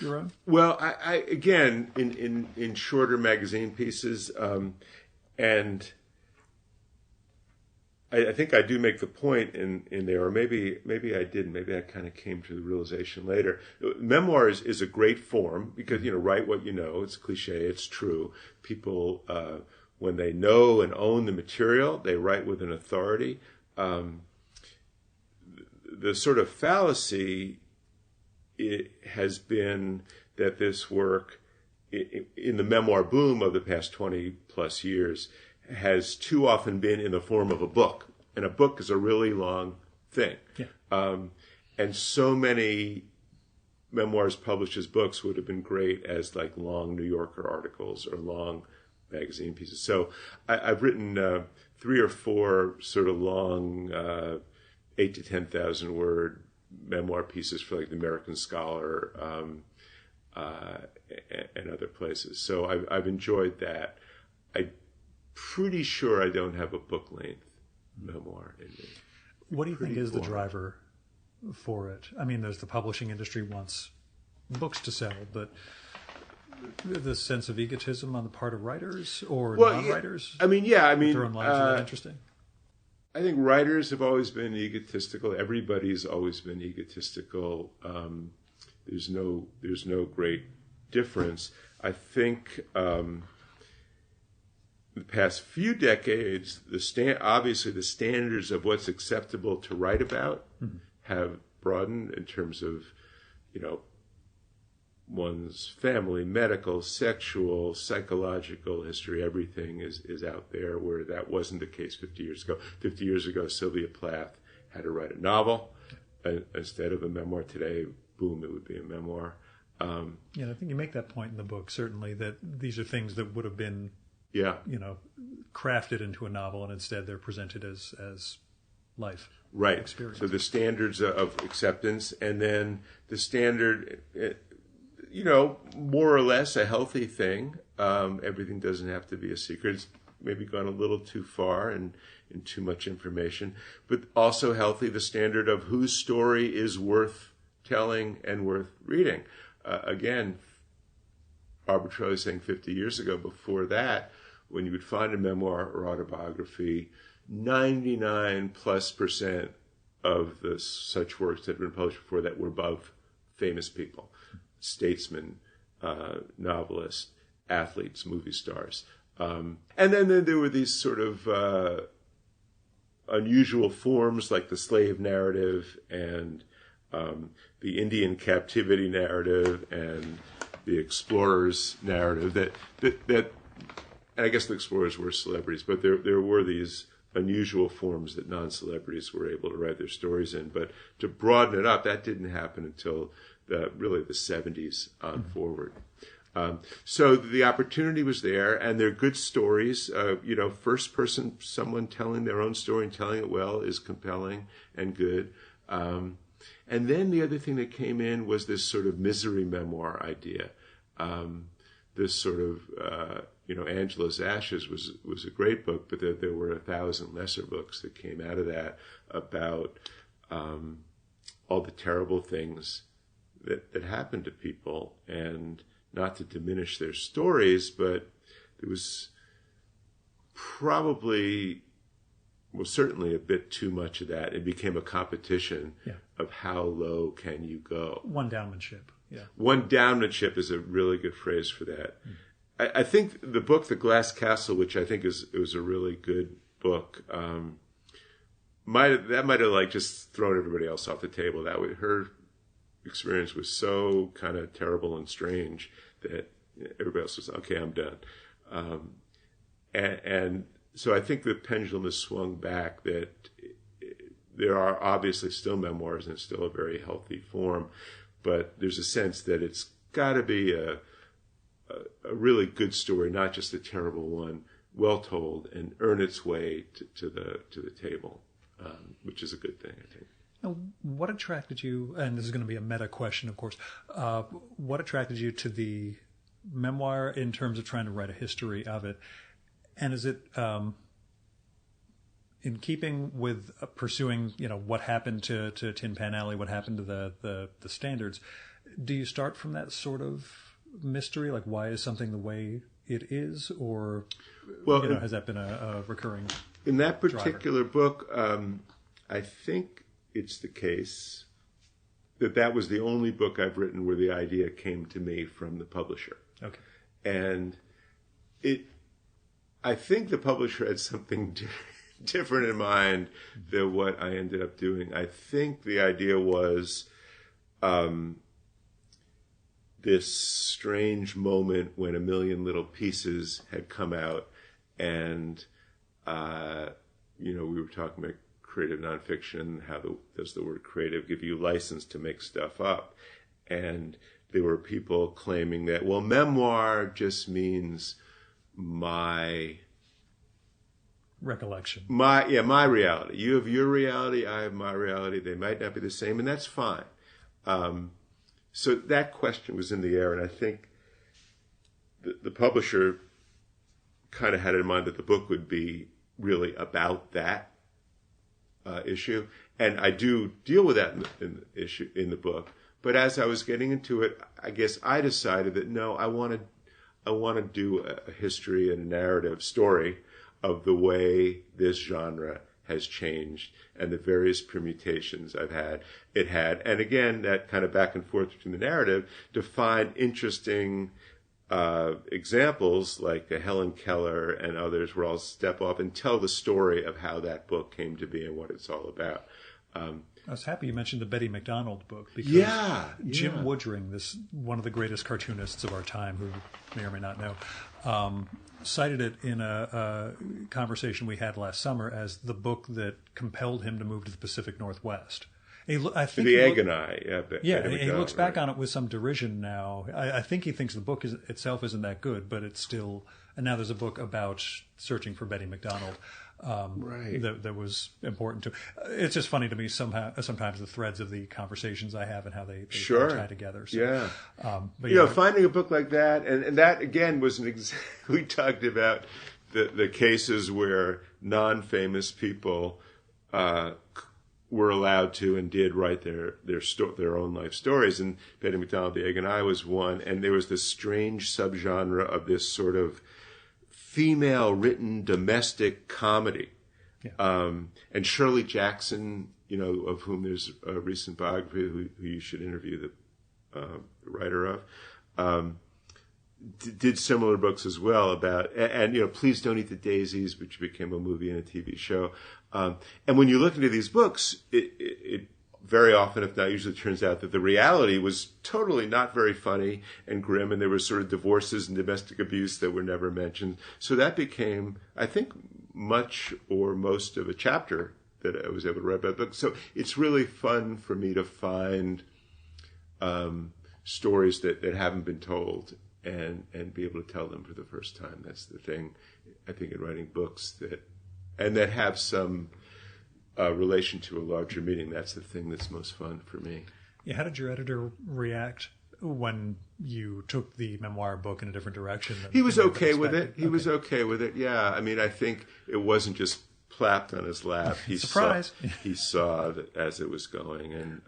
your own? Well, I again, in shorter magazine pieces, and I think I do make the point in there, or maybe I didn't. Maybe I kind of came to the realization later. Memoirs is a great form because, write what you know. It's cliche. It's true. People, when they know and own the material, they write with an authority. The sort of fallacy has been that this work, in the memoir boom of the past 20 plus years, has too often been in the form of a book. And a book is a really long thing. Yeah. And so many memoirs published as books would have been great as like long New Yorker articles or long magazine pieces. So I've written 3 or 4 sort of long 8 to 10,000 word memoir pieces for like the American Scholar and other places. So I've enjoyed that. I'm pretty sure I don't have a book-length memoir in me. What do you think is the driver for it? I mean, there's the publishing industry wants books to sell, but the sense of egotism on the part of writers or non-writers? Their own lives are that interesting? I think writers have always been egotistical. Everybody's always been egotistical. There's no great difference. I think the past few decades, obviously the standards of what's acceptable to write about have broadened in terms of, one's family, medical, sexual, psychological history. Everything is out there, where that wasn't the case 50 years ago. 50 years ago, Sylvia Plath had to write a novel instead of a memoir. Today, boom, it would be a memoir. I think you make that point in the book, certainly, that these are things that would have been crafted into a novel, and instead they're presented as life experience. So the standards of acceptance, and then the standard, more or less a healthy thing. Everything doesn't have to be a secret. It's maybe gone a little too far and too much information, but also healthy, the standard of whose story is worth telling and worth reading. Again, arbitrarily saying 50 years ago, before that, when you would find a memoir or autobiography, 99+% of such works that had been published before that were above famous people, statesmen, novelists, athletes, movie stars. And then there were these sort of unusual forms like the slave narrative and the Indian captivity narrative and the explorers narrative that and I guess the explorers were celebrities, but there were these unusual forms that non-celebrities were able to write their stories in. But to broaden it up, that didn't happen until really the 70s on forward. So the opportunity was there, and they're good stories. First person, someone telling their own story and telling it well is compelling and good. And then the other thing that came in was this sort of misery memoir idea. This sort of, Angela's Ashes was a great book, but there were 1,000 lesser books that came out of that about all the terrible things that happened to people, and not to diminish their stories, but there was certainly a bit too much of that. It became a competition of how low can you go. One-downmanship. Yeah. One-downmanship is a really good phrase for that. I think the book, The Glass Castle, which I think was a really good book, might have like just thrown everybody else off the table. Her experience was so kind of terrible and strange that everybody else was, okay, I'm done. And so I think the pendulum has swung back, that there are obviously still memoirs and it's still a very healthy form, but there's a sense that it's got to be a a really good story, not just a terrible one, well told, and earn its way to the table, which is a good thing, I think. Now, what attracted you, and this is going to be a meta question, of course, what attracted you to the memoir in terms of trying to write a history of it? And is it in keeping with pursuing, what happened to Tin Pan Alley, what happened to the standards? Do you start from that sort of mystery? Like, why is something the way it is? Or, has that been a recurring in that particular book, I think it's the case that was the only book I've written where the idea came to me from the publisher. Okay. And I think the publisher had something different in mind than what I ended up doing. I think the idea was this strange moment when A Million Little Pieces had come out, and we were talking about creative nonfiction, how does the word creative give you license to make stuff up? And there were people claiming that, well, memoir just means my recollection. My reality. You have your reality, I have my reality. They might not be the same, and that's fine. So that question was in the air, and I think the publisher kind of had in mind that the book would be really about that issue, and I do deal with that in the book. But as I was getting into it, I guess I decided that no, I want to do a history and a narrative story of the way this genre has changed and the various permutations it had. And again, that kind of back and forth between the narrative to find interesting examples like Helen Keller and others where I'll step off and tell the story of how that book came to be and what it's all about. I was happy you mentioned the Betty McDonald book because Jim Woodring, one of the greatest cartoonists of our time, who may or may not know, cited it in a conversation we had last summer as the book that compelled him to move to the Pacific Northwest. I think the Egg and I, he looks back on it with some derision now. I think he thinks the book itself isn't that good, but it's still. And now there's a book about searching for Betty McDonald. That was important to. It's just funny to me sometimes the threads of the conversations I have and how they tie together. So, finding a book like that, and that again was we talked about the cases where non-famous people were allowed to and did write their own life stories, and Betty McDonald, The Egg and I was one, and there was this strange subgenre of this sort of female written domestic comedy. And Shirley Jackson, of whom there's a recent biography who you should interview the writer of, did similar books as well about, and Please Don't Eat the Daisies, which became a movie and a TV show. And when you look into these books, it very often, if not usually, turns out that the reality was totally not very funny and grim, and there were sort of divorces and domestic abuse that were never mentioned. So that became, I think, much or most of a chapter that I was able to write about the book. So it's really fun for me to find stories that haven't been told and be able to tell them for the first time. That's the thing, I think, in writing books that have some relation to a larger meaning. That's the thing that's most fun for me. Yeah, how did your editor react when you took the memoir book in a different direction? He was okay with it. He was okay with it, yeah. I mean, I think it wasn't just plapped on his lap. Surprise! He saw that as it was going, and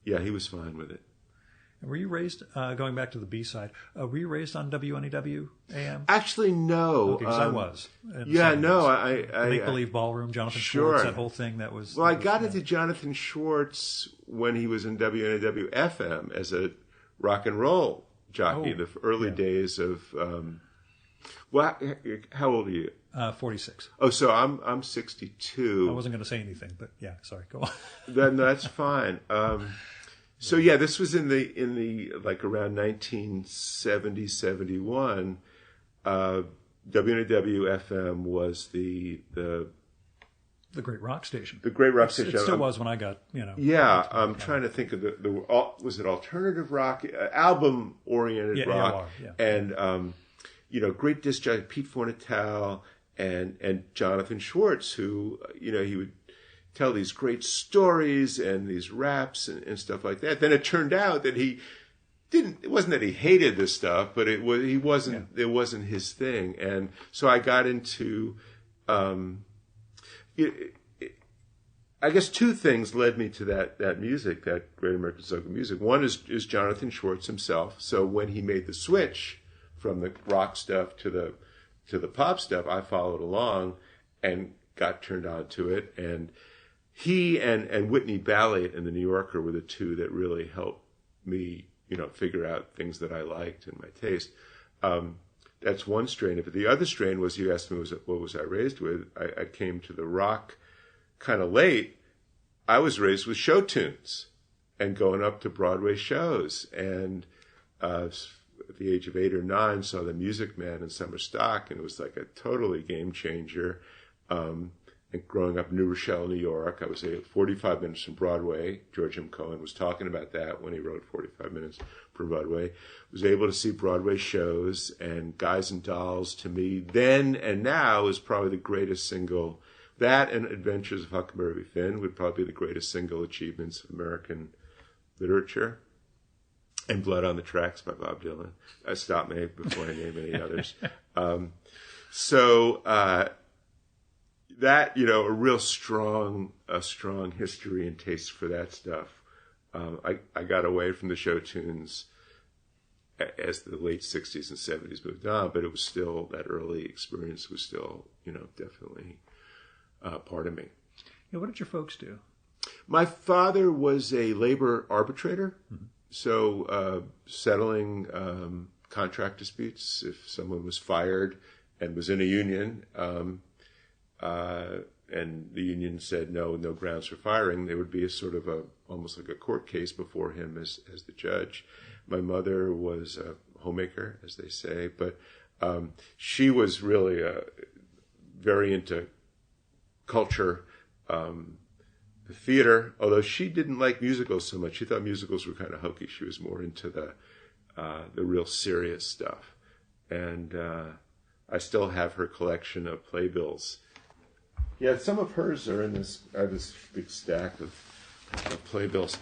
he was fine with it. Were you raised, going back to the B-side, were you raised on WNEW AM? Actually, no. Okay, because I was. I Make-Believe Ballroom, Jonathan Schwartz, that whole thing, that was... Well, I got into Jonathan Schwartz when he was in WNEW FM as a rock and roll jockey, the early days of... how old are you? 46. Oh, so I'm 62. I wasn't going to say anything, but sorry, go on. Then that's fine. So this was in the like around 1970, 71. WNW FM was the the great rock station. The great rock station. It still was when I got, Yeah, I'm trying to think of was it alternative rock, album-oriented rock, and great disc jockey Pete Fornatel and Jonathan Schwartz, who he would tell these great stories and these raps and stuff like that. Then it turned out that it wasn't that he hated this stuff, but it wasn't his thing. And so I got into, I guess two things led me to that music, that Great American Songbook music. One is Jonathan Schwartz himself. So when he made the switch from the rock stuff to the pop stuff, I followed along and got turned on to it. And he and Whitney Balliet in The New Yorker were the two that really helped me, figure out things that I liked and my taste. That's one strain of it. The other strain was, you asked me what was I raised with. I came to the rock kind of late. I was raised with show tunes and going up to Broadway shows. And at the age of 8 or 9, saw The Music Man in summer stock, and it was like a totally game changer. And growing up in New Rochelle, New York, I was 45 minutes from Broadway. George M. Cohan was talking about that when he wrote 45 Minutes from Broadway. Was able to see Broadway shows, and Guys and Dolls, to me, then and now, is probably the greatest single. That and Adventures of Huckleberry Finn would probably be the greatest single achievements of American literature. And Blood on the Tracks by Bob Dylan. Stop me before I name any others. That, a real strong history and taste for that stuff. I got away from the show tunes as the late 60s and 70s moved on, but it was still, that early experience was still, definitely part of me. Yeah, what did your folks do? My father was a labor arbitrator, so settling contract disputes. If someone was fired and was in a union, and the union said no grounds for firing, there would be a sort of almost like a court case before him as the judge. My mother was a homemaker, as they say, but she was really very into culture, the theater, although she didn't like musicals so much. She thought musicals were kind of hokey. She was more into the real serious stuff. And I still have her collection of playbills. Yeah, some of hers are in this. I have this big stack of playbills.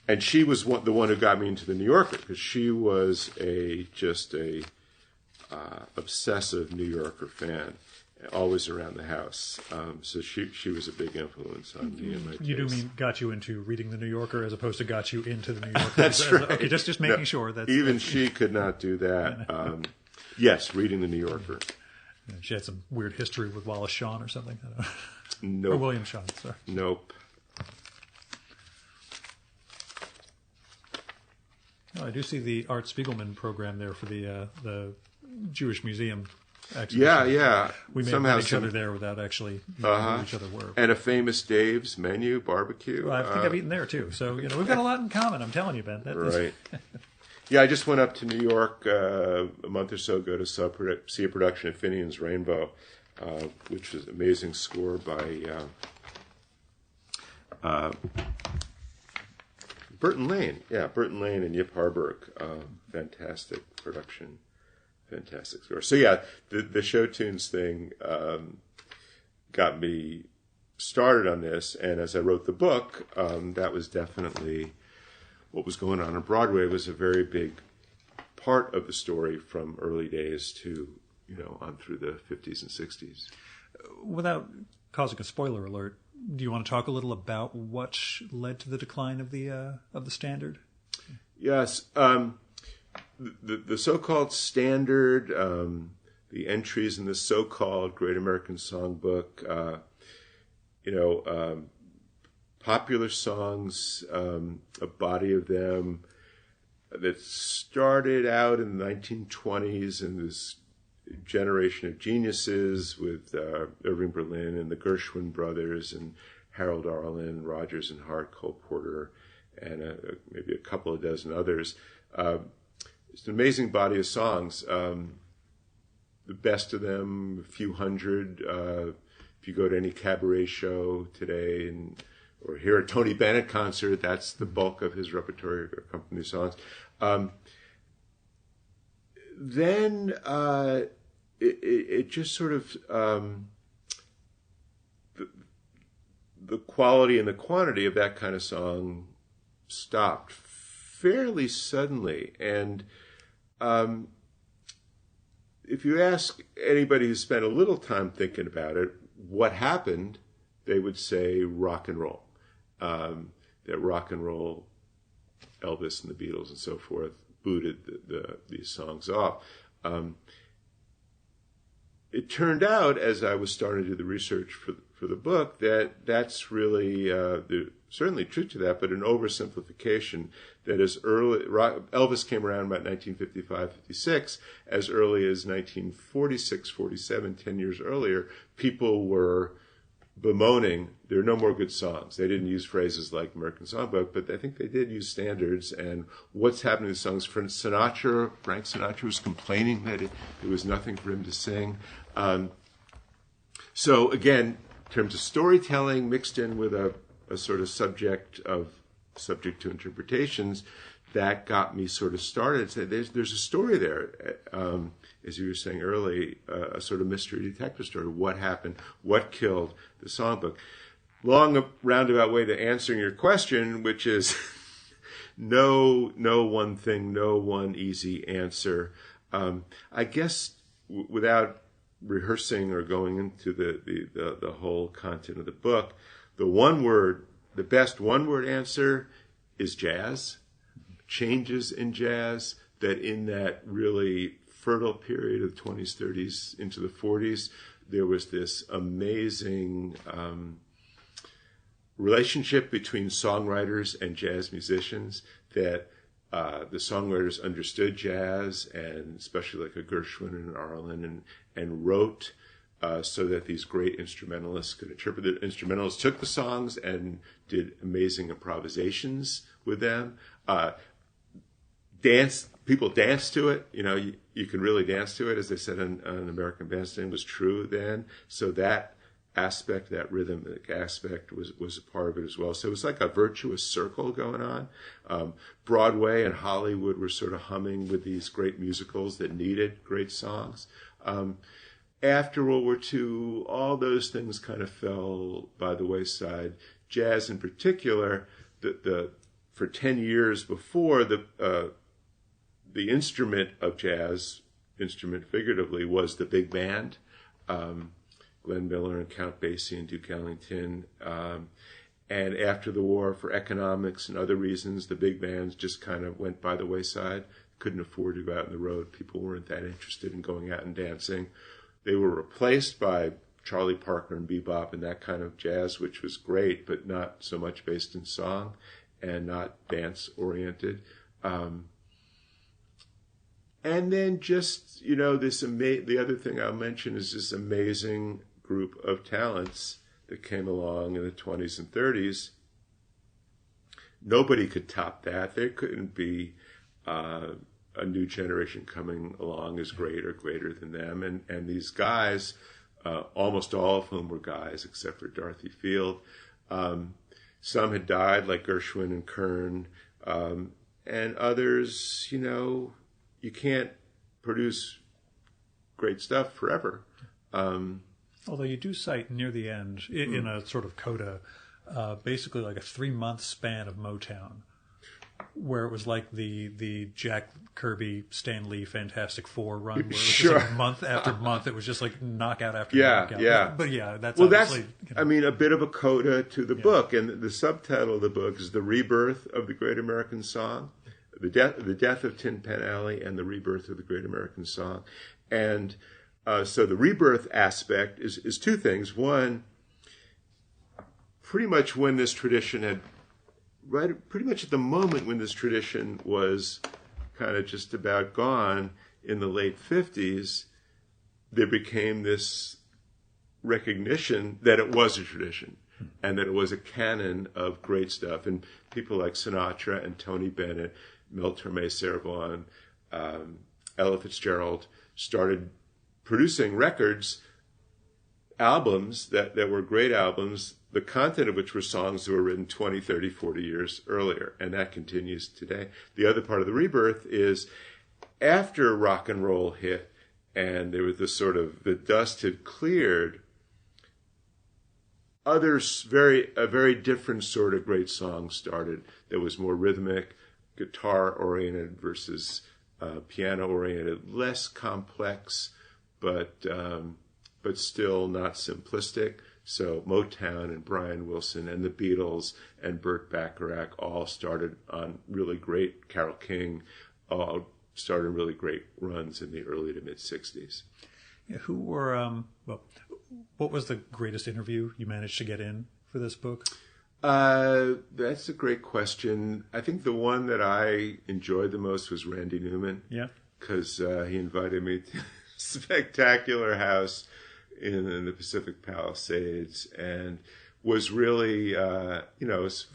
And she was the one who got me into The New Yorker, because she was just a obsessive New Yorker fan, always around the house. So she was a big influence on me and my taste. You do mean got you into reading The New Yorker as opposed to got you into The New Yorker? That's right. Okay, just making sure. Even she could not do that. Yes, reading The New Yorker. She had some weird history with Wallace Shawn or something. I don't know. Nope. Or William Shawn, sorry. Nope. Oh, I do see the Art Spiegelman program there for the Jewish Museum exhibition. Yeah. We may have met each other there without actually knowing who each other were. And a famous Dave's menu barbecue. Well, I think I've eaten there too. So we've got a lot in common. I'm telling you, Ben. Right. Yeah, I just went up to New York a month or so ago to see a production of Finian's Rainbow, which was an amazing score by Burton Lane. Yeah, Burton Lane and Yip Harburg. Fantastic production. Fantastic score. So yeah, the show tunes thing got me started on this, and as I wrote the book, that was definitely what was going on Broadway. Was a very big part of the story from early days to on through the 50s and 60s. Without causing a spoiler alert, do you want to talk a little about what led to the decline of the standard? Yes. The so-called standard, the entries in the so-called Great American Songbook, popular songs, a body of them that started out in the 1920s in this generation of geniuses with Irving Berlin and the Gershwin brothers and Harold Arlen, Rodgers and Hart, Cole Porter, and maybe a couple of dozen others. It's an amazing body of songs. The best of them, a few hundred, if you go to any cabaret show today or hear a Tony Bennett concert, that's the bulk of his repertoire, accompanying songs. Then it just sort of the quality and the quantity of that kind of song stopped fairly suddenly. And if you ask anybody who spent a little time thinking about it, what happened, they would say rock and roll. That rock and roll, Elvis and the Beatles and so forth, booted these songs off. It turned out, as I was starting to do the research for the book, that's really certainly true to that, but an oversimplification. That as early Elvis came around about 1955, 56, as early as 1946, 47, 10 years earlier, people were bemoaning there are no more good songs. They didn't use phrases like American Songbook, but I think they did use standards. And what's happening to songs? Frank Sinatra was complaining that there was nothing for him to sing. So again, in terms of storytelling mixed in with a sort of subject to interpretations, that got me sort of started. So there's a story there, as you were saying early, a sort of mystery detective story. What happened? What killed the songbook? Long roundabout way to answering your question, which is no one thing, no one easy answer. I guess without rehearsing or going into the whole content of the book, the best one-word answer is jazz. Changes in jazz, that in that really fertile period of the 20s, 30s into the 40s, there was this amazing relationship between songwriters and jazz musicians, that the songwriters understood jazz, and especially like a Gershwin and an Arlen, and wrote so that these great instrumentalists could interpret it. Instrumentalists took the songs and did amazing improvisations with them. People danced to it. You can really dance to it, as they said on American Bandstand, was true then. So that aspect, that rhythmic aspect, was a part of it as well. So it was like a virtuous circle going on. Broadway and Hollywood were sort of humming with these great musicals that needed great songs. After World War II, all those things kind of fell by the wayside. Jazz in particular, for 10 years before, the instrument of jazz, instrument figuratively, was the big band. Glenn Miller and Count Basie and Duke Ellington. And after the war, for economics and other reasons, the big bands just kind of went by the wayside. Couldn't afford to go out on the road. People weren't that interested in going out and dancing. They were replaced by Charlie Parker and bebop and that kind of jazz, which was great, but not so much based in song and not dance-oriented. And then just, the other thing I'll mention is this amazing group of talents that came along in the 20s and 30s. Nobody could top that. There couldn't be a new generation coming along as great or greater than them. And these guys, almost all of whom were guys except for Dorothy Field. Some had died, like Gershwin and Kern. And others, you can't produce great stuff forever. Although you do cite near the end, in a sort of coda, basically like a 3-month span of Motown, where it was like the Jack Kirby, Stan Lee Fantastic Four run, where it was just like month after month, it was just like knockout after knockout. Yeah. But yeah, that's a bit of a coda to the book, and the subtitle of the book is The Rebirth of the Great American Song. The death of Tin Pan Alley and the rebirth of the Great American Song. And so the rebirth aspect is two things. One, pretty much when this tradition pretty much at the moment when this tradition was kind of just about gone in the late 50s, there became this recognition that it was a tradition and that it was a canon of great stuff. And people like Sinatra and Tony Bennett, Mel Torme, Sarah Vaughan, Ella Fitzgerald started producing records albums that were great albums, the content of which were songs that were written 20, 30, 40 years earlier. And that continues today. The other part of the rebirth is after rock and roll hit and there was this sort of, the dust had cleared, a very different sort of great song started that was more rhythmic, guitar-oriented versus piano-oriented, less complex, but still not simplistic. So Motown and Brian Wilson and the Beatles and Burt Bacharach all started on really great, Carole King all started really great runs in the early to mid-'60s. Yeah, who were, what was the greatest interview you managed to get in for this book? That's a great question. I think the one that I enjoyed the most was Randy Newman. Yeah. Because he invited me to a spectacular house in the Pacific Palisades and was really, was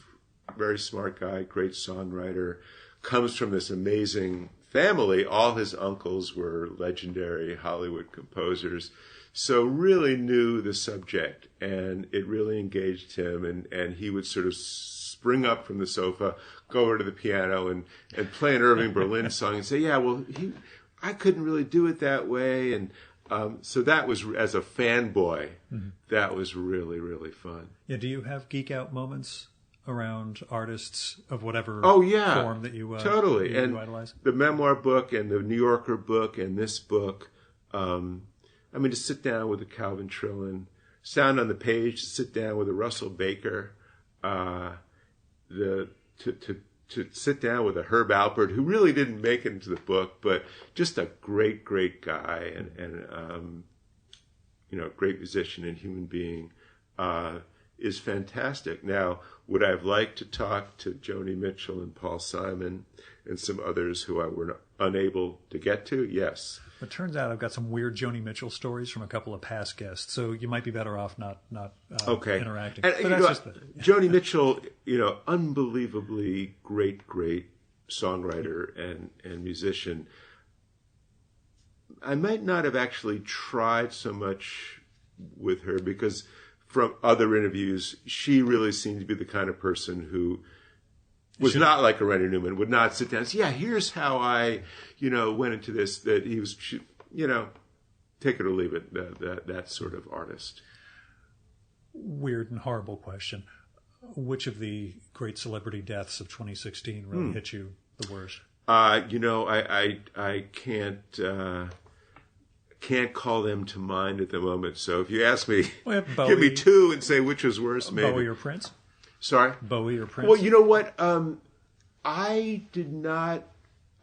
a very smart guy, great songwriter, comes from this amazing family. All his uncles were legendary Hollywood composers. So really knew the subject, and it really engaged him, and he would sort of spring up from the sofa, go over to the piano, and play an Irving Berlin song and say, yeah, well, I couldn't really do it that way. And so that was, as a fanboy, that was really, really fun. Yeah. Do you have geek out moments around artists of whatever form that you totally you and idolize? The memoir book and the New Yorker book and this book, to sit down with a Calvin Trillin, sound on the page, to sit down with a Russell Baker, to sit down with a Herb Alpert, who really didn't make it into the book, but just a great, great guy and great musician and human being, is fantastic. Now, would I have liked to talk to Joni Mitchell and Paul Simon and some others who I were unable to get to? Yes. It turns out I've got some weird Joni Mitchell stories from a couple of past guests, so you might be better off not interacting. And, Joni Mitchell, unbelievably great songwriter and musician. I might not have actually tried so much with her because from other interviews, she really seemed to be the kind of person who was not like a Randy Newman, would not sit down and say, yeah, here's how I, went into this, that he was, take it or leave it, that sort of artist. Weird and horrible question. Which of the great celebrity deaths of 2016 really hit you the worst? I can't call them to mind at the moment. So if you ask me, give me two and say which was worse, maybe. Bowie or Prince? Sorry? Bowie or Prince? Well, you know what? I did not,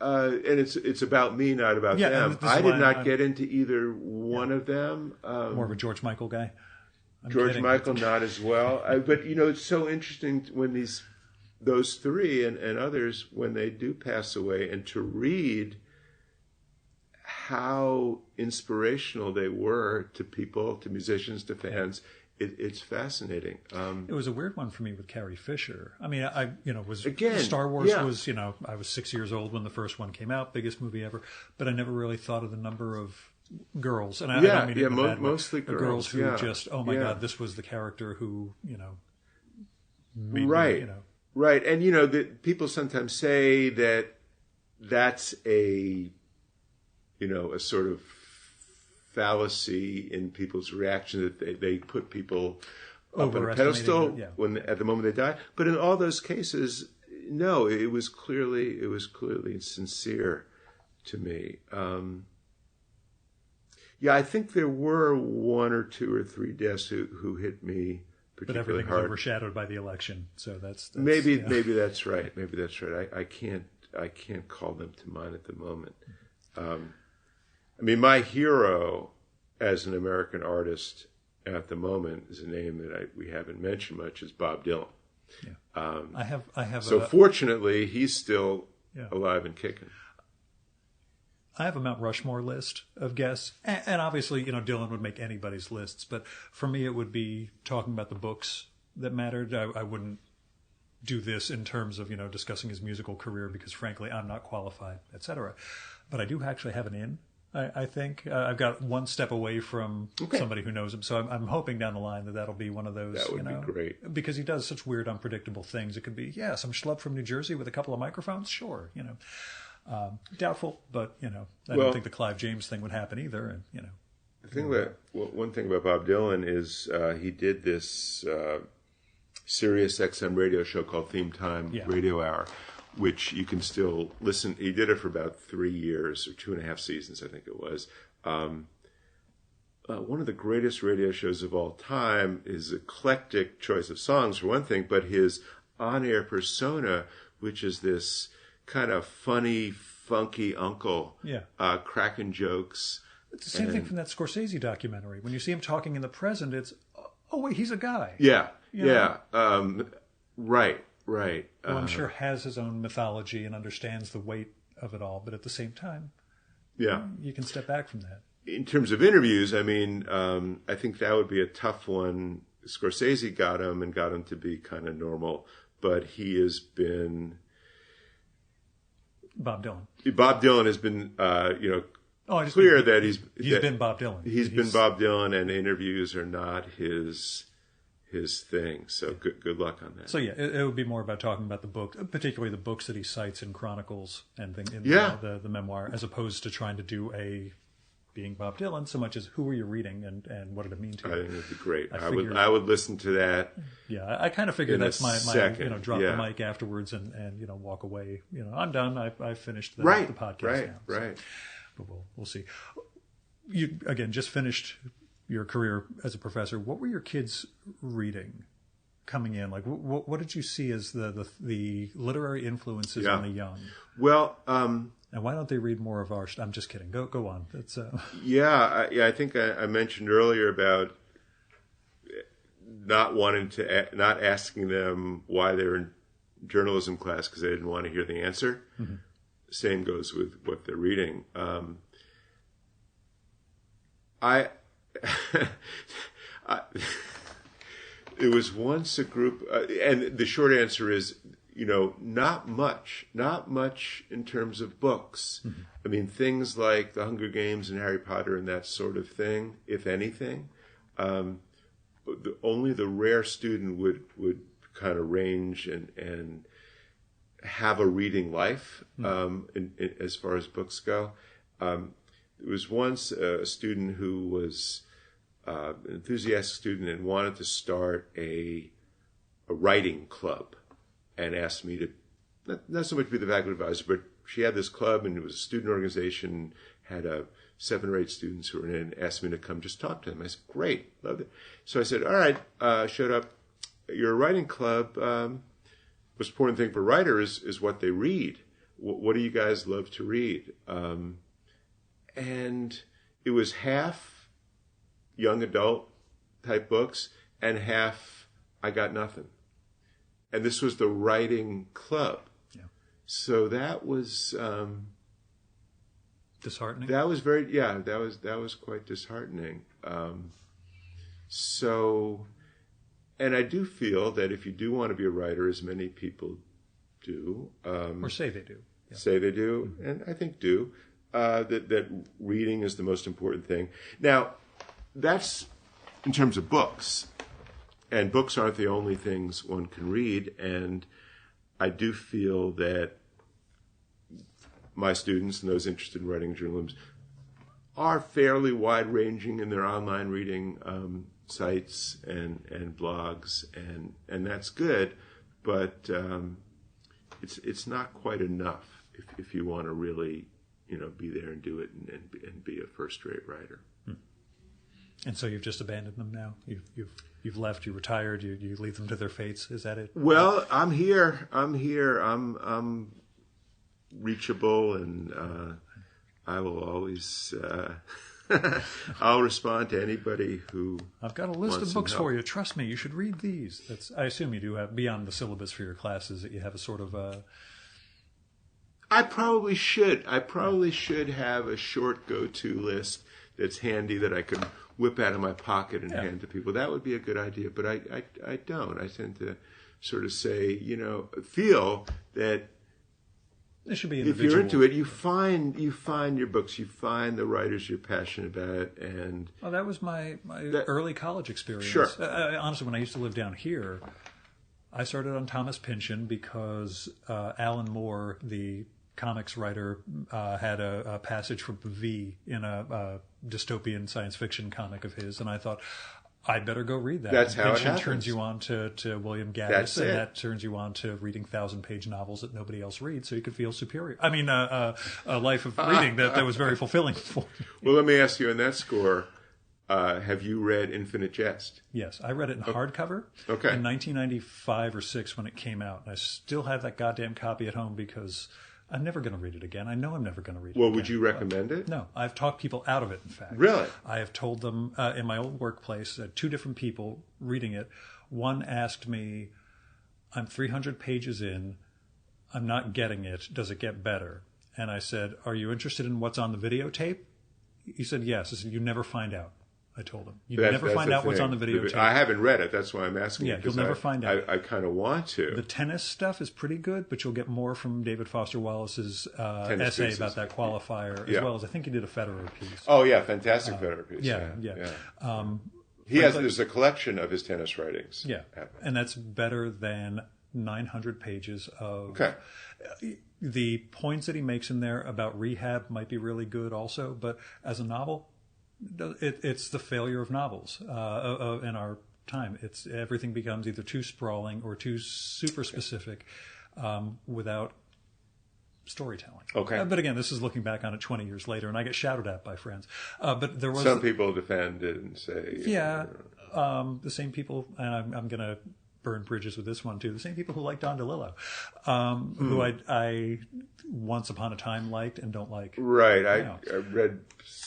and it's about me, not about them. I did not get into either one of them. More of a George Michael guy? George Michael, not as well. But, it's so interesting when those three and others, when they do pass away, and to read how inspirational they were to people, to musicians, to fans. It's fascinating. It was a weird one for me with Carrie Fisher. I mean, Star Wars was, I was 6 years old when the first one came out, biggest movie ever, but I never really thought of the number of girls. And I don't mean it in a bad way, mostly girls who just, oh my God, this was the character who, made right. me, Right. And, people sometimes say that that's a sort of fallacy in people's reaction, that they put people up on a pedestal at the moment they die. But in all those cases, no, it was clearly sincere to me. I think there were one or two or three deaths who hit me particularly hard. But everything was overshadowed by the election, so that's maybe that's right. Maybe that's right. I can't call them to mind at the moment. My hero as an American artist at the moment is a name that we haven't mentioned much, is Bob Dylan. Yeah. I have. So fortunately, he's still alive and kicking. I have a Mount Rushmore list of guests, and obviously, Dylan would make anybody's lists. But for me, it would be talking about the books that mattered. I wouldn't do this in terms of discussing his musical career because, frankly, I'm not qualified, etc. But I do actually have an in I think I've got one step away from somebody who knows him, so I'm hoping down the line that'll be one of those. That would be great, because he does such weird, unpredictable things. It could be some schlub from New Jersey with a couple of microphones, sure, doubtful, but I don't think the Clive James thing would happen either, and The thing one thing about Bob Dylan is he did this Sirius XM radio show called Theme Time Radio Hour, which you can still listen. He did it for about 3 years or 2.5 seasons, I think it was. One of the greatest radio shows of all time, his eclectic choice of songs for one thing, but his on-air persona, which is this kind of funny, funky uncle, cracking jokes. It's the same thing from that Scorsese documentary. When you see him talking in the present, it's, oh wait, he's a guy. Right. Well, I'm sure has his own mythology and understands the weight of it all, but at the same time, you can step back from that. In terms of interviews, I mean, I think that would be a tough one. Scorsese got him to be kind of normal, but he has been... Bob Dylan. Bob Dylan has been, clear that he's been Bob Dylan. He's been Bob Dylan, and interviews are not his thing. So good luck on that. So it would be more about talking about the book, particularly the books that he cites in Chronicles and the memoir, as opposed to trying to do being Bob Dylan so much as who were you reading and what did it mean to you. I think it would be great. I would listen to that. Yeah, I kind of figured that's my drop the mic afterwards and walk away. I'm done. I finished the podcast now. Right. But we'll see. You again just finished your career as a professor. What were your kids reading coming in? Like, what did you see as the literary influences on the young? Well, and why don't they read more of our? I'm just kidding. Go on. It's I think I mentioned earlier about not asking them why they're in journalism class because they didn't want to hear the answer. Mm-hmm. Same goes with what they're reading. It was once a group, and the short answer is, not much in terms of books. Mm-hmm. I mean, things like The Hunger Games and Harry Potter and that sort of thing, if anything. Only the rare student would kind of range and have a reading life as far as books go. There was once a student who was an enthusiastic student and wanted to start a writing club and asked me to, not so much be the faculty advisor, but she had this club and it was a student organization, had 7 or 8 students who were in it and asked me to come just talk to them. I said, great, loved it. So I said, all right, showed up. You're a writing club. Most important thing for a writer is what they read. What do you guys love to read? And it was half young adult type books and half I got nothing. And this was the writing club. Yeah. So that was disheartening. That was that was quite disheartening. And I do feel that if you do want to be a writer, as many people do, or say they do, mm-hmm. and I think do, that reading is the most important thing. Now, that's in terms of books, and books aren't the only things one can read. And I do feel that my students and those interested in writing journalism are fairly wide-ranging in their online reading sites and blogs, and that's good, but it's not quite enough if you want to really be there and do it and be a first-rate writer. And so you've just abandoned them now. You've left. You retired. You leave them to their fates. Is that it? Well, I'm here. I'm reachable, and I will always. I'll respond to anybody who. I've got a list of books for you. Trust me, you should read these. I assume you do have, beyond the syllabus for your classes, that you have a sort of. I probably should. I probably should have a short go-to list that's handy that I can whip out of my pocket and hand to people. That would be a good idea, but I don't. I tend to sort of say, feel that It should be if individual. you're into it, you find your books, you find the writers you're passionate about, and Well, that was my early college experience. Sure. Honestly, when I used to live down here, I started on Thomas Pynchon because Alan Moore, the comics writer, had a passage from V in a dystopian science fiction comic of his, and I thought, I'd better go read that. That's how it Pynchon happens. turns you on to William Gaddis, That's and it. that turns you on to reading 1,000-page novels that nobody else reads, so you could feel superior. I mean, a life of reading that was very fulfilling for me. Well, let me ask you on that score, have you read Infinite Jest? Yes, I read it in hardcover in 1995 or 6 when it came out, and I still have that goddamn copy at home because I'm never going to read it again. I know I'm never going to read it Well, again. would you recommend it? No, I've talked people out of it, in fact. Really? I have told them in my old workplace, 2 different people reading it. One asked me, I'm 300 pages in, I'm not getting it, does it get better? And I said, are you interested in what's on the videotape? He said, yes. I said, you never find out. I told him. You never find out what's on the videotape. I haven't read it. That's why I'm asking. Yeah, you'll never find out. I kind of want to. The tennis stuff is pretty good, but you'll get more from David Foster Wallace's Tennis essay pieces. about that qualifier, Yeah. as well as I think he did a Federer piece. Oh yeah, fantastic Federer piece. Yeah. There's a collection of his tennis writings. Yeah, and that's better than 900 pages of. Okay. The points that he makes in there about rehab might be really good, also, but as a novel, it's the failure of novels in our time. It's everything becomes either too sprawling or too super specific without storytelling. Okay. But again, this is looking back on it 20 years later, and I get shouted at by friends. But there was Some people defend it and say, the same people, and I'm going to burn bridges with this one too. The same people who like Don DeLillo, who I once upon a time liked and don't like. Right. now. I read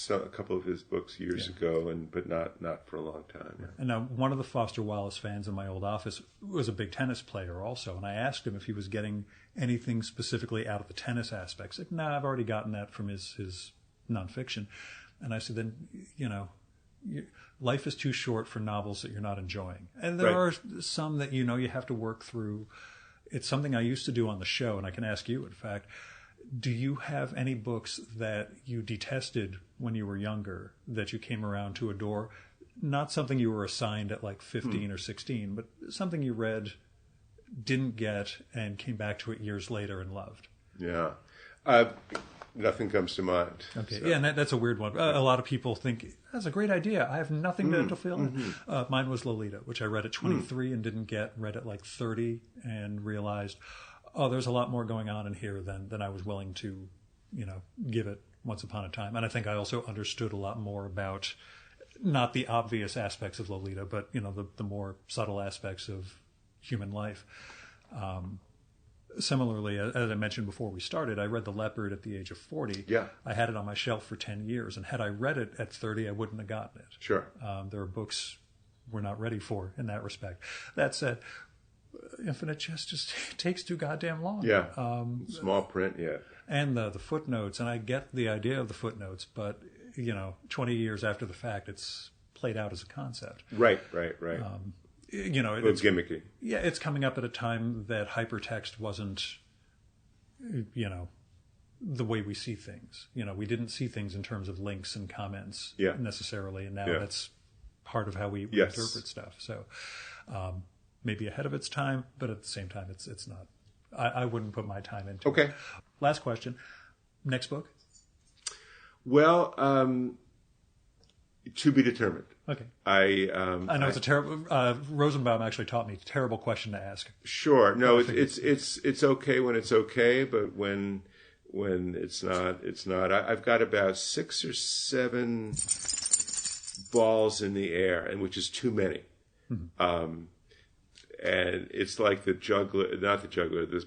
a couple of his books years ago, but not for a long time. Yeah. And now one of the Foster Wallace fans in my old office was a big tennis player also, and I asked him if he was getting anything specifically out of the tennis aspects. He said, no, I've already gotten that from his nonfiction. And I said, then, life is too short for novels that you're not enjoying. And there are some that you have to work through. It's something I used to do on the show, and I can ask you, in fact, do you have any books that you detested when you were younger that you came around to adore? Not something you were assigned at like 15 or 16, but something you read, didn't get, and came back to it years later and loved. Yeah. Nothing comes to mind. Okay, So. yeah, and that's a weird one. A lot of people think, that's a great idea. I have nothing to fill in. Mine was Lolita, which I read at 23 and didn't get, read at like 30 and realized, there's a lot more going on in here than I was willing to, give it once upon a time. And I think I also understood a lot more about not the obvious aspects of Lolita, but, the more subtle aspects of human life. Similarly, as I mentioned before we started, I read The Leopard at the age of 40. Yeah. I had it on my shelf for 10 years, and had I read it at 30, I wouldn't have gotten it. Sure. There are books we're not ready for in that respect. That said, Infinite Jest just takes too goddamn long. Yeah. Small print, yeah. And the footnotes, and I get the idea of the footnotes, but, 20 years after the fact, it's played out as a concept. Right. It's gimmicky. Yeah, it's coming up at a time that hypertext wasn't, the way we see things. We didn't see things in terms of links and comments necessarily, and now that's part of how we interpret stuff. So maybe ahead of its time, but at the same time, it's not. I wouldn't put my time into it. Okay. Last question. Next book? Well, to be determined. Okay. I know it's a terrible. Rosenbaum actually taught me a terrible question to ask. Sure. No, it's okay when it's okay, but when it's not, it's not. I've got about 6 or 7 balls in the air, and which is too many. Mm-hmm. And it's like the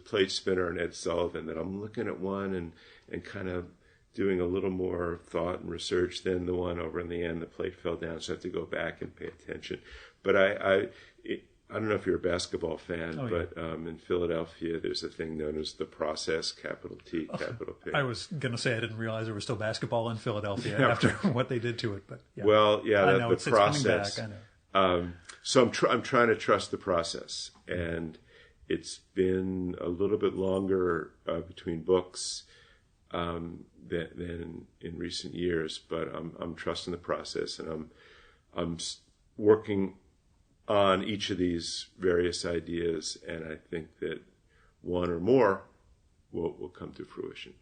plate spinner and Ed Sullivan, that I'm looking at one and kind of doing a little more thought and research. Then the one over in the end, the plate fell down, so I have to go back and pay attention. But I don't know if you're a basketball fan, but in Philadelphia, there's a thing known as the process, capital T, capital P. I was going to say I didn't realize there was still basketball in Philadelphia after what they did to it. But well, I know the it's process. coming back. I know. So I'm trying to trust the process, and it's been a little bit longer between books than in recent years, but I'm trusting the process, and I'm working on each of these various ideas, and I think that one or more will come to fruition.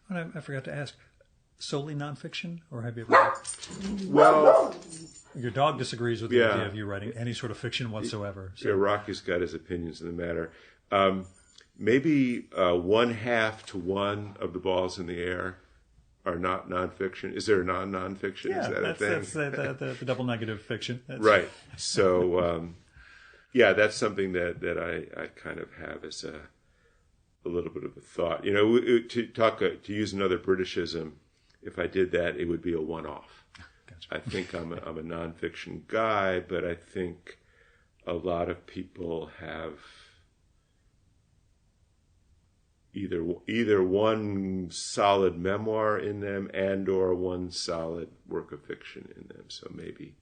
And I forgot to ask, solely nonfiction, or have you ever... Well, your dog disagrees with the idea of you writing any sort of fiction whatsoever. So. Yeah, Rocky's got his opinions in the matter. Maybe 1/2 to 1 of the balls in the air are not nonfiction. Is there a non-nonfiction? Yeah, is that a thing? That's the double negative fiction. Right. So, that's something that I kind of have as a little bit of a thought. To use another Britishism, if I did that, it would be a one-off. Gotcha. I think I'm a nonfiction guy, but I think a lot of people have either one solid memoir in them and or one solid work of fiction in them. So maybe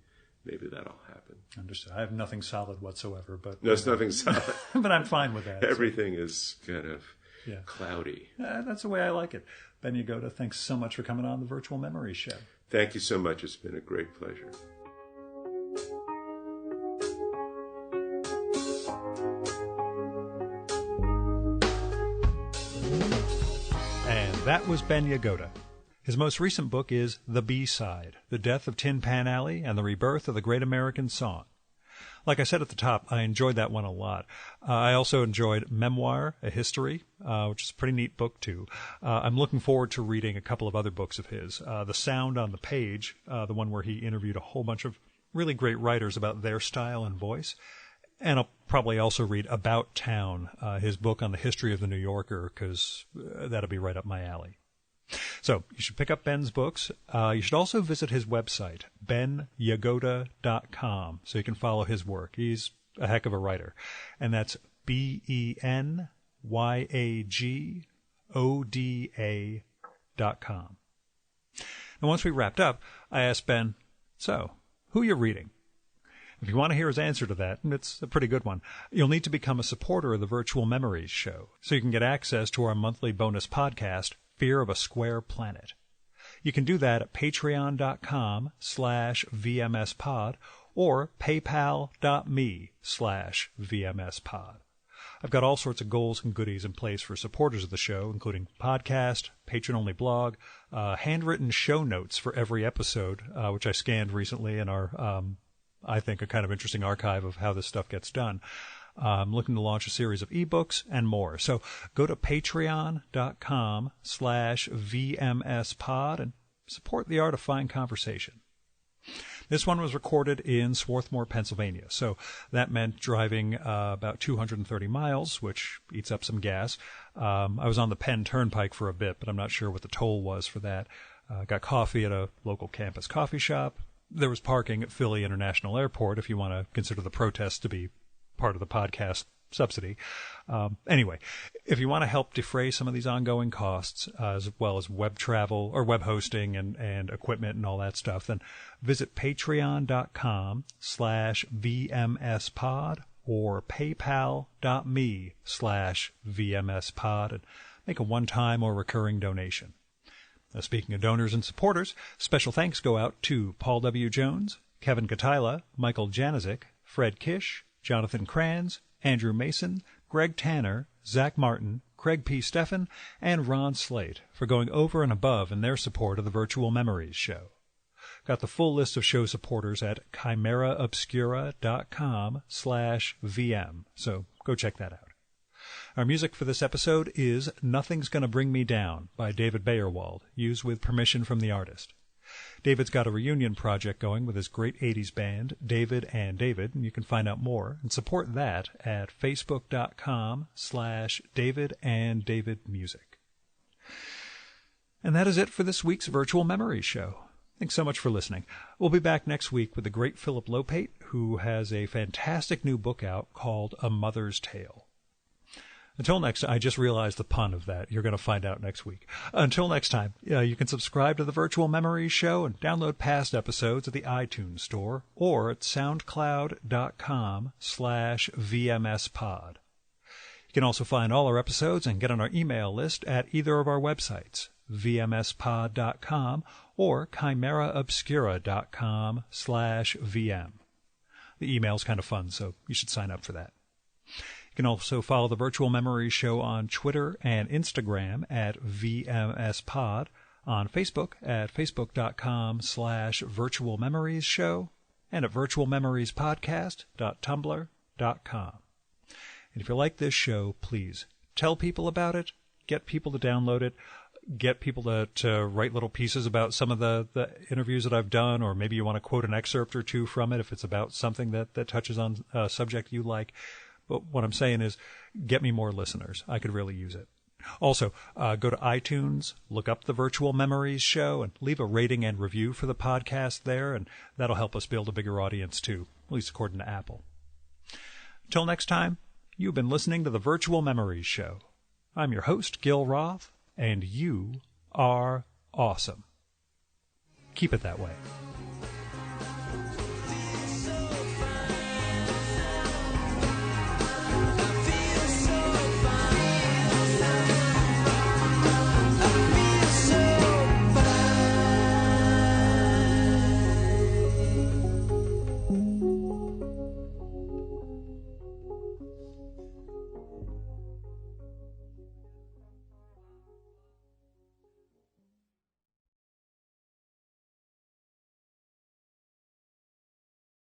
that'll happen. Understood. I have nothing solid whatsoever, but no, it's nothing solid. But I'm fine with that. Everything is kind of cloudy. That's the way I like it. Ben Yagoda, thanks so much for coming on the Virtual Memories Show. Thank you so much. It's been a great pleasure. And that was Ben Yagoda. His most recent book is The BSide, The Death of Tin Pan Alley and the Rebirth of the Great American Song. Like I said at the top, I enjoyed that one a lot. I also enjoyed Memoir, A History, which is a pretty neat book, too. I'm looking forward to reading a couple of other books of his. The Sound on the Page, the one where he interviewed a whole bunch of really great writers about their style and voice. And I'll probably also read About Town, his book on the history of the New Yorker, because that'll be right up my alley. So you should pick up Ben's books. You should also visit his website, benyagoda.com, so you can follow his work. He's a heck of a writer. And that's benyagoda.com. And once we wrapped up, I asked Ben, so, who you reading? If you want to hear his answer to that, and it's a pretty good one, you'll need to become a supporter of the Virtual Memories Show, so you can get access to our monthly bonus podcast, Fear of a Square Planet. You can do that at patreon.com/VMSpod or paypal.me/VMSpod. I've got all sorts of goals and goodies in place for supporters of the show, including podcast, patron-only blog, handwritten show notes for every episode, which I scanned recently in our, I think, a kind of interesting archive of how this stuff gets done. I'm looking to launch a series of ebooks and more. So go to patreon.com/VMSpod and support the art of fine conversation. This one was recorded in Swarthmore, Pennsylvania. So that meant driving about 230 miles, which eats up some gas. I was on the Penn Turnpike for a bit, but I'm not sure what the toll was for that. Got coffee at a local campus coffee shop. There was parking at Philly International Airport if you want to consider the protest to be part of the podcast subsidy. Anyway, if you want to help defray some of these ongoing costs, as well as web travel or web hosting and equipment and all that stuff, then visit patreon.com/VMSpod or paypal.me/VMSpod and make a one-time or recurring donation. Now, speaking of donors and supporters, special thanks go out to Paul W. Jones, Kevin Katila, Michael Janizik, Fred Kish, Jonathan Kranz, Andrew Mason, Greg Tanner, Zach Martin, Craig P. Steffen, and Ron Slate for going over and above in their support of the Virtual Memories Show. Got the full list of show supporters at chimeraobscura.com/VM, so go check that out. Our music for this episode is Nothing's Gonna Bring Me Down by David Bayerwald, used with permission from the artist. David's got a reunion project going with his great 80s band, David and David, and you can find out more and support that at facebook.com/DavidandDavidMusic. And that is it for this week's Virtual Memories Show. Thanks so much for listening. We'll be back next week with the great Philip Lopate, who has a fantastic new book out called A Mother's Tale. Until next time, I just realized the pun of that. You're going to find out next week. Until next time, you can subscribe to the Virtual Memories Show and download past episodes at the iTunes Store or at soundcloud.com/VMSpod. You can also find all our episodes and get on our email list at either of our websites, vmspod.com or chimeraobscura.com/vm. The email's kind of fun, so you should sign up for that. You can also follow the Virtual Memories Show on Twitter and Instagram at vmspod, on Facebook at facebook.com/virtualmemoriesshow, and at virtualmemoriespodcast.tumblr.com. And if you like this show, please tell people about it, get people to download it, get people to write little pieces about some of the interviews that I've done, or maybe you want to quote an excerpt or two from it if it's about something that touches on a subject you like. But what I'm saying is, get me more listeners. I could really use it. Also, go to iTunes, look up the Virtual Memories Show, and leave a rating and review for the podcast there, and that'll help us build a bigger audience too, at least according to Apple. Till next time, you've been listening to the Virtual Memories Show. I'm your host, Gil Roth, and you are awesome. Keep it that way.